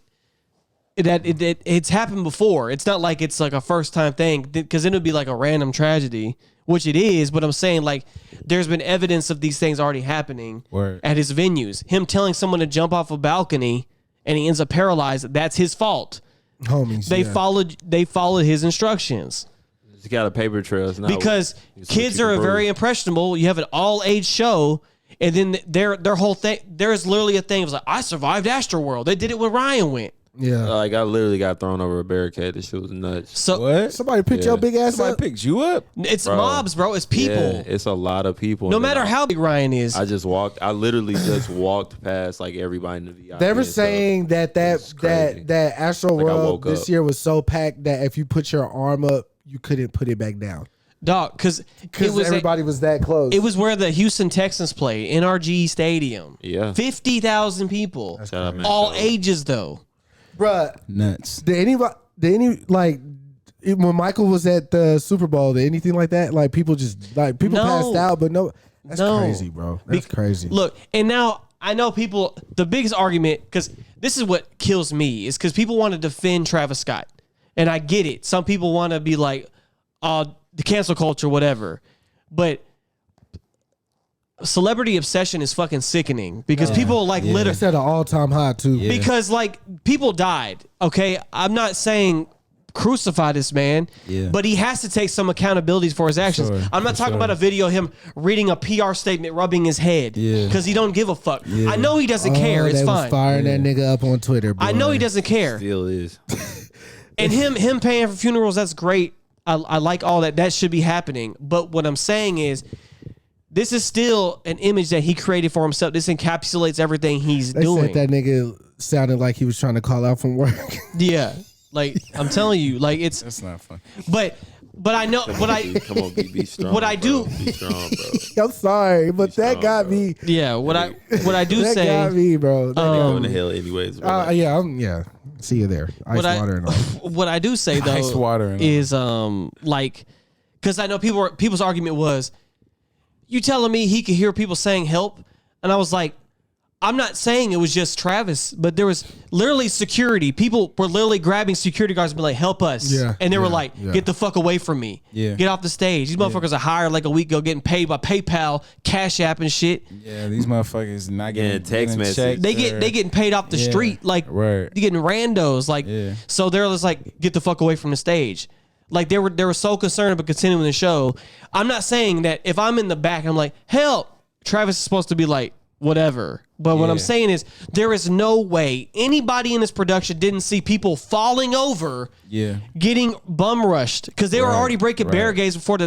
It's happened before. It's not like it's like a first time thing, because then it would be like a random tragedy, which it is. But I'm saying, like, there's been evidence of these things already happening at his venues. Him telling someone to jump off a balcony and he ends up paralyzed, that's his fault. Homies, They followed his instructions. He's got a paper trail. It's not Because kids are very impressionable. You have an all age show, and then their whole thing. There's literally a thing. It was like, I survived Astroworld. They did it when Ryan went. Yeah. Like, I literally got thrown over a barricade. This shit was nuts. So What? Somebody picked your big ass Somebody up. picked you up? it's Bro. mobs, bro. It's people. Yeah, it's a lot of people. No And then matter how big Ryan is. I literally just walked past like everybody in the VIP. They were and stuff. saying that crazy. Astro Like, I World woke this up. year was so packed that if you put your arm up, you couldn't put it back down Dog, because because everybody was that close. it was where the Houston Texans play, NRG Stadium. Yeah. 50,000 people. Shout out, man. All Shout out. ages, though. Bruh, Nuts. when Michael was at the Super Bowl, did anything like that? Like people No. passed out, but no, that's No. crazy, bro. That's crazy. Look, and now I know people, the biggest argument, because this is what kills me, is because people want to defend Travis Scott. And I get it. Some people want to be like, the cancel culture, whatever. But celebrity obsession is fucking sickening because people like literally. It's at an all-time high too. Yeah. Because like people died. Okay, I'm not saying crucify this man, but he has to take some accountabilities for his actions. Sure, I'm not for talking sure. about a video of him reading a PR statement, rubbing his head, because he don't give a fuck. I know he doesn't care. It's they was fine. firing that nigga up on Twitter. Boy. I know he doesn't care. Still is. And him paying for funerals, that's great. I like all that. That should be happening. But what I'm saying is, this is still an image that he created for himself. This encapsulates everything he's They doing. said that nigga sounded like he was trying to call out from work. Yeah. Like, I'm telling you, like, it's, That's not fun. but I know, but I, Come on, be strong. What I bro. do- Be strong, bro. I'm sorry, but that strong, got bro. me. yeah, what I do That got say, me, bro. That got Going me. to hell anyways. Bro. Yeah. See you there. Ice what water and all. what I do say though Ice water and all. is like, because I know people's argument was, you telling me he could hear people saying help, and I was like, I'm not saying it was just Travis, but there was literally security. People were literally grabbing security guards and be like, help us. Yeah, And they were yeah, like, yeah. get the fuck away from me. Yeah. Get off the stage. These motherfuckers are hired like a week ago getting paid by PayPal, Cash App and shit. Yeah, these motherfuckers not Yeah, getting text message. checks They or- getting paid off the Yeah, street. Like, right. you getting randos. Like, Yeah. so they're just like, get the fuck away from the stage. Like, they were so concerned about continuing the show. I'm not saying that if I'm in the back, I'm like, help. Travis is supposed to be like, whatever. But what I'm Yeah. saying is, there is no way anybody in this production didn't see people falling over, Yeah. getting bum rushed, because they were Right, already breaking right. barricades before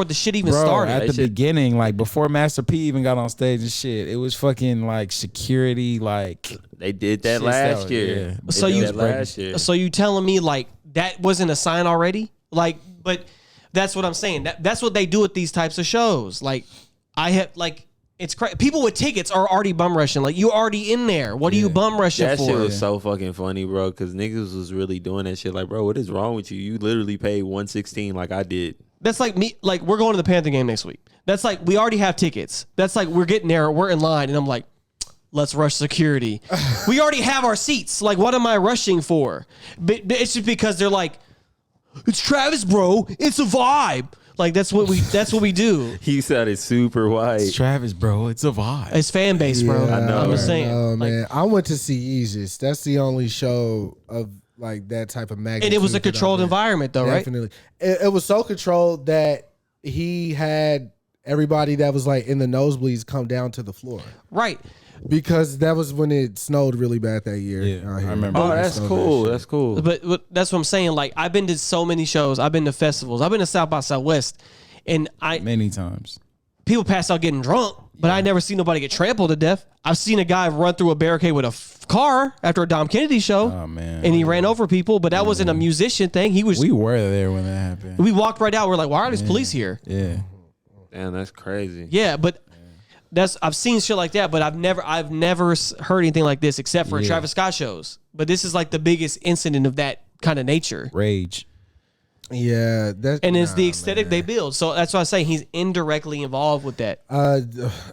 the shit even Bro, started. at the shit- beginning, like before Master P even got on stage and shit, it was fucking like security, like They did that Shit, last that- year. yeah. They So did you- that last year. So you telling me like that wasn't a sign already? Like, but that's what I'm saying. That's what they do at these types of shows. Like, I have like. It's crazy. People with tickets are already bum rushing. Like, you already in there. What are you bum rushing That for? shit was so fucking funny, bro. Because niggas was really doing that shit. Like, bro, what is wrong with you? You literally paid $116 like I did. That's like me. Like, we're going to the Panther game next week. That's like we already have tickets. That's like we're getting there. We're in line, and I'm like, let's rush security. We already have our seats. Like, what am I rushing for? But it's just because they're like, it's Travis, bro. It's a vibe. Like, that's what we do. He sounded super white. it's Travis, bro. It's a vibe. It's fan base, bro. Yeah, I know, I'm just right? saying. Oh Like, man, I went to see Yeezus. That's the only show of like that type of magnitude. and it was a that I've controlled been- environment, though, right? Definitely, it was so controlled that he had everybody that was like in the nosebleeds come down to the floor Right. because that was when it snowed really bad that year. Yeah, out here. I remember. Oh, It that's snowed cool. that shit. That's cool. But that's what I'm saying. Like, I've been to so many shows. I've been to festivals. I've been to South by Southwest, and Many times. people pass out getting drunk, but I never seen nobody get trampled to death. I've seen a guy run through a barricade with a car after a Dom Kennedy show, Oh man. and he ran over people. But that wasn't a musician thing. He was. We were there when that happened. We walked right out. We're like, why are these police here? Yeah. Damn, that's crazy. Yeah, but I've seen shit like that, but I've never heard anything like this except for Travis Scott shows. But this is like the biggest incident of that kind of nature. Rage. Yeah, that's And it's the aesthetic they build. So that's why I say he's indirectly involved with that. I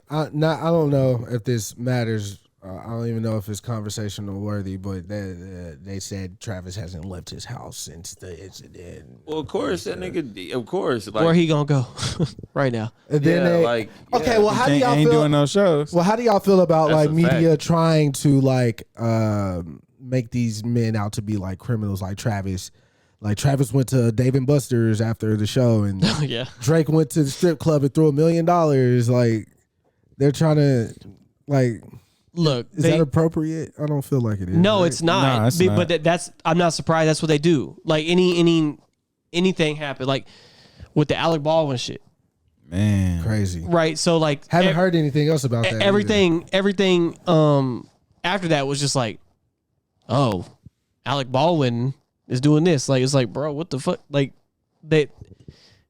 don't know if this matters. I don't even know if it's conversational worthy, but they said Travis hasn't left his house since the incident. Well, of course, that nigga, of course. Like, Where he gonna go right now? And then yeah, they, like, okay, yeah. well, how do y'all ain't feel? doing no shows. Well, how do y'all feel about That's like a media fact. trying to like make these men out to be like criminals, like Travis? Like Travis went to Dave and Buster's after the show, and Yeah. Drake went to the strip club and threw $1 million. Like they're trying to, like, Look, is that appropriate? I don't feel like it is. no, right? it's not. No, it's But- not. But that's I'm not surprised. That's what they do. Like anything happen, like with the Alec Baldwin shit, Man. crazy. right? So like Haven't heard anything else about that. everything after that was just like, oh, Alec Baldwin is doing this. Like, it's like, bro, what the fuck? Like,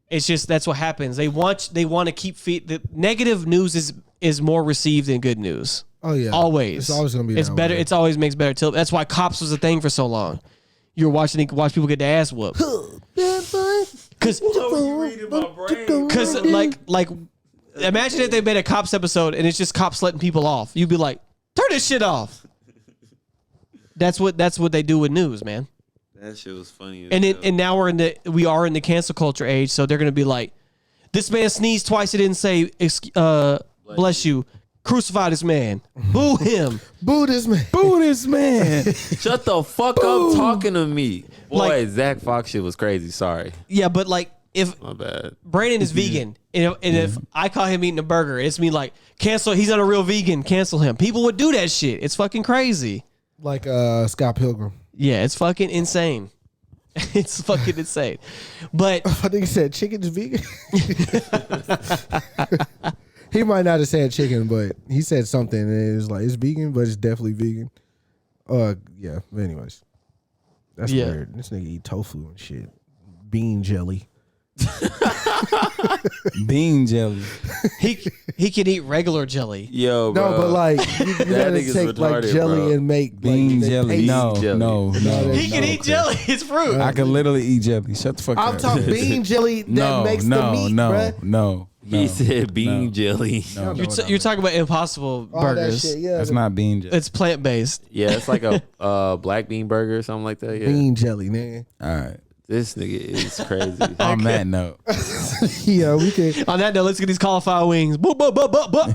it's just that's what happens. They want to keep the negative news is more received than good news. Oh yeah, Always. It's always gonna be. It's that better. way. It's always makes better. That's why Cops was a thing for so long. You were watch people get their ass whooped. Cause like imagine if they made a Cops episode and it's just cops letting people off. You'd be like, turn this shit off. That's what they do with news, man. That shit was funny. And now we are in the cancel culture age, so they're gonna be like, this man sneezed twice. He didn't say bless you. Crucify this man. Boo him. Boo this man. Boo this man. shut the fuck up talking to me. Boy, Like- Zach Fox shit was crazy. Sorry. Yeah, but like if My bad. Brandon is vegan, and if I call him eating a burger, it's me like, cancel. He's not a real vegan. Cancel him. People would do that shit. It's fucking crazy. Like Scott Pilgrim. Yeah, it's fucking insane. It's fucking insane. But I think he said chicken's vegan. He might not have said chicken, but he said something, and it was like it's vegan, but it's definitely vegan. Yeah. But anyways, that's Yeah. weird. This nigga eat tofu and shit, bean jelly. Bean jelly. he can eat regular jelly. Yo, bro. No, but like you gotta nigga's take like retarded, jelly bro. and make Bean like, jelly. paste- No, jelly. no, no. He can eat jelly. It's fruit. I can literally eat jelly. Shut the fuck I'm up. talking bean jelly that no, makes no, the meat, no, bruh. no. He said bean jelly. No. You're talking about Impossible All that burgers. shit, yeah. That's not bean jelly. It's plant based. Yeah, it's like a black bean burger or something like that. Yeah. bean jelly, nigga. All right. This nigga is crazy. On that note, Yeah, we can. On that note, let's get these cauliflower wings. Boop, boop, boop, boop, boop.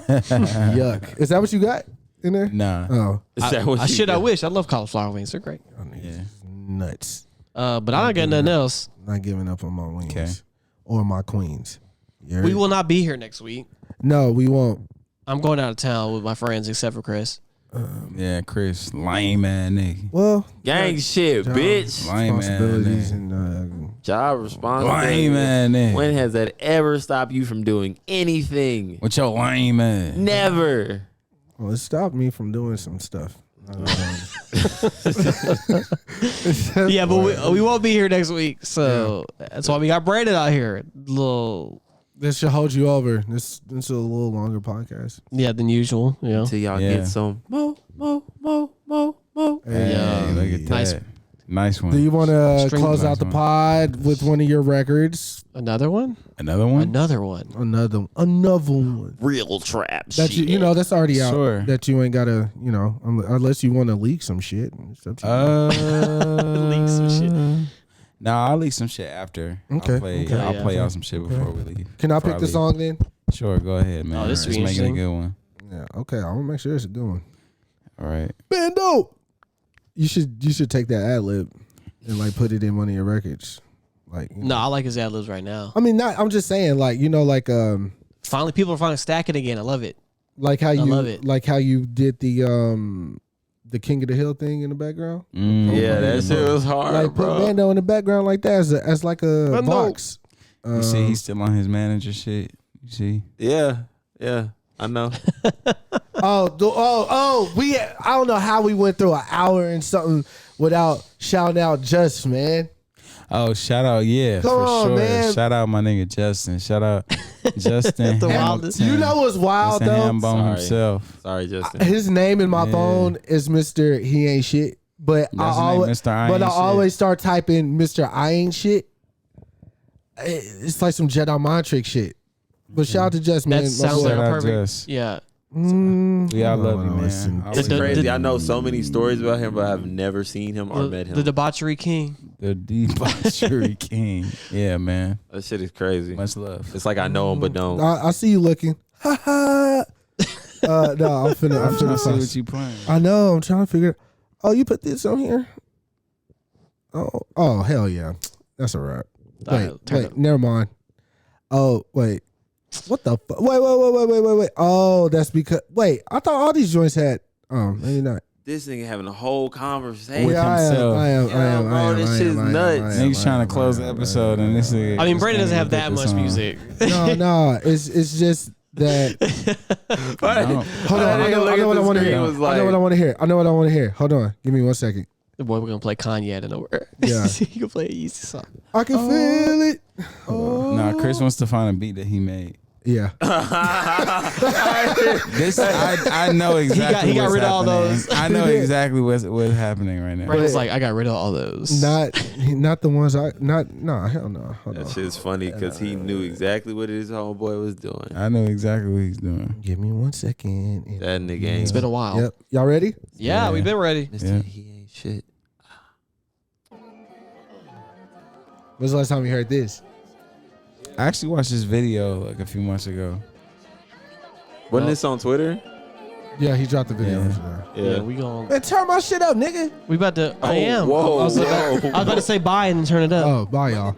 Yuck. Is that what you got in there? nah. Oh, Is that what I you should. I got? wish. I love cauliflower wings. They're great. Yeah. nuts. But I don't got nothing else. Not giving up on my wings Okay. or my queens. You We heard? will not be here next week. No, we won't. I'm going out of town with my friends, except for Chris. Yeah, Chris, lame ass nigga. Well, Gang shit, job bitch. Lame ass responsibilities nigga. and Job Lame responsibility. ass nigga. When has that ever stopped you from doing anything? What your lame ass? Never. well, it stopped me from doing some stuff. Yeah, but we won't be here next week, so that's why we got Brandon out here. Little, This should hold you over. This is a little longer podcast. yeah, than usual. Yeah, Till y'all Yeah. get some mo. Hey, Yeah. look at Nice. that. Nice one. Do you want to String close nice out the one. pod with one of your records? another one. Another one? Another one. Another one. Real trap That shit. you know that's already out. Sure. That you ain't gotta, unless you want to leak some shit. It's up to you. Leak some shit. Nah, I'll leak some shit after. Okay, I'll play, okay. I'll Yeah. play out some shit before we leave. Can I Before pick the leave. song then? Sure, go ahead, man. Oh, this will Let's be make it a interesting. good one. Yeah. Okay. I'm gonna make sure it's a good one. All right. Bando. You should take that ad lib and like put it in one of your records. Like No, I like his ad libs right now. I mean, not. I'm just saying, like Finally, people are finally stacking again. I love it. like how you love it. like how you did the King of the Hill thing in the background. Yeah, that shit was hard, Like put bro. Bando in the background like that as like a Bando. box. You see, he's still on his manager shit. You see? Yeah, I know. I don't know how we went through an hour and something without shouting out Just, man. Oh, shout out, yeah, Come for on, sure. man. Shout out my nigga Justin. Shout out Justin. The Hamilton. wildest. You know what's wild Mr. though? Hambone Sorry. himself. Sorry, Justin. His name in my Yeah. phone is Mr. He Ain't Shit. But That's his name, Mr. I but Ain't I Shit. always start typing Mr. I Ain't Shit. It's like some Jedi mind trick shit. But shout out to Just, man. That sounds my like boy. Shout a out perfect. Just. Yeah. We all love you, listen. man. It's The- crazy. I know so many stories about him, but I've never seen him or met him. The debauchery king. The debauchery king. Yeah, man. That shit is crazy. Much love. It's like I know him, but don't. I see you looking. Ha ha. No, I'm I'm trying to see finna. what you playing. I know. I'm trying to figure. Oh, you put this on here? Oh, hell yeah. That's a wrap. All right, turn it. Never mind. Oh, wait. What the fuck? Wait. Oh, that's because. Wait, I thought all these joints had. Oh, maybe not. This nigga having a whole conversation. With himself. I am. Bro, this shit's nuts. Niggas trying to close the episode, and this nigga. I mean, just Brandon doesn't can't have get that this much song. music. No. It's just that. No. Hold on. I know what I want to hear. I know what I want to hear. Hold on. Give me 1 second. The boy, we're gonna play Kanye out of nowhere. Yeah. You can play an easy song. I can feel it. Nah, Chris wants to find a beat that he made. Yeah. This I know exactly. he got what's rid of all happening. those. I know exactly what's happening right now. Brandon's like, I got rid of all those. Not the ones I. Hell no. Hold That on. shit's funny because he knew exactly what his homeboy was doing. I know exactly what he's doing. Give me 1 second. That nigga It's ain't. been a while. Yep. Y'all ready? Yeah, Yeah. we've been ready. Mr. Yeah. He ain't shit. When's the last time you heard this? I actually watched this video like a few months ago. Wasn't this on Twitter? Yeah, he dropped the video. Yeah, we going. Man, turn my shit up, nigga. We about to. I Oh, am. whoa, I was about to say bye and then turn it up. Oh, bye, y'all.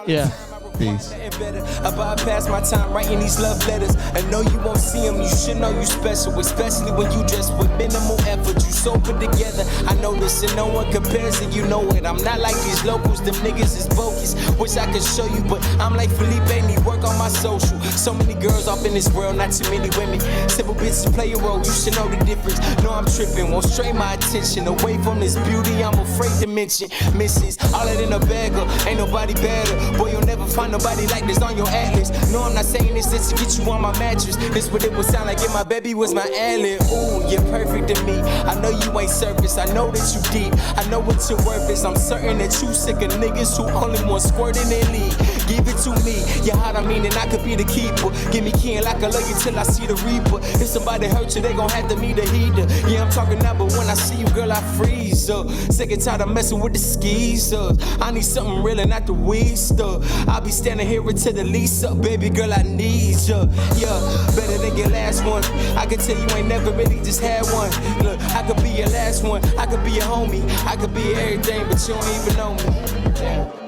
Yeah. Peace. I bypass my time writing these love letters. I know you won't see them, you should know you special. Especially when you dress with minimal effort. You so put together, I know this and no one compares to you know it. I'm not like these locals, them niggas is bogus. Wish I could show you, but I'm like Felipe, need work on my social. So many girls off in this world, not too many women. Simple bitches play a role, you should know the difference. No, I'm tripping, won't stray my attention away from this beauty I'm afraid to mention. Misses, all that in a bag, ain't nobody better. Boy, you'll never find find nobody like this on your atlas. No, I'm not saying this just to get you on my mattress. This what it would sound like if my baby was my alien. Ooh, you're perfect to me. I know you ain't surface. I know that you deep. I know what your worth is. I'm certain that you sick of niggas who only want squirting and lead. Give it to me. Your heart, I mean, and I could be the keeper. Give me kin like I love you till I see the reaper. If somebody hurt you, they gon' have to meet a heater. Yeah, I'm talking now, but when I see you, girl, I freeze up. Sick and tired of messing with the skis up. I need something real and not the weed stuff. I'll be standing here until the lease up, baby girl, I need ya. Yeah, better than your last one. I can tell you ain't never really just had one. Look, I could be your last one. I could be your homie. I could be everything, but you don't even know me. Damn.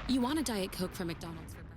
You want a Diet Coke from McDonald's for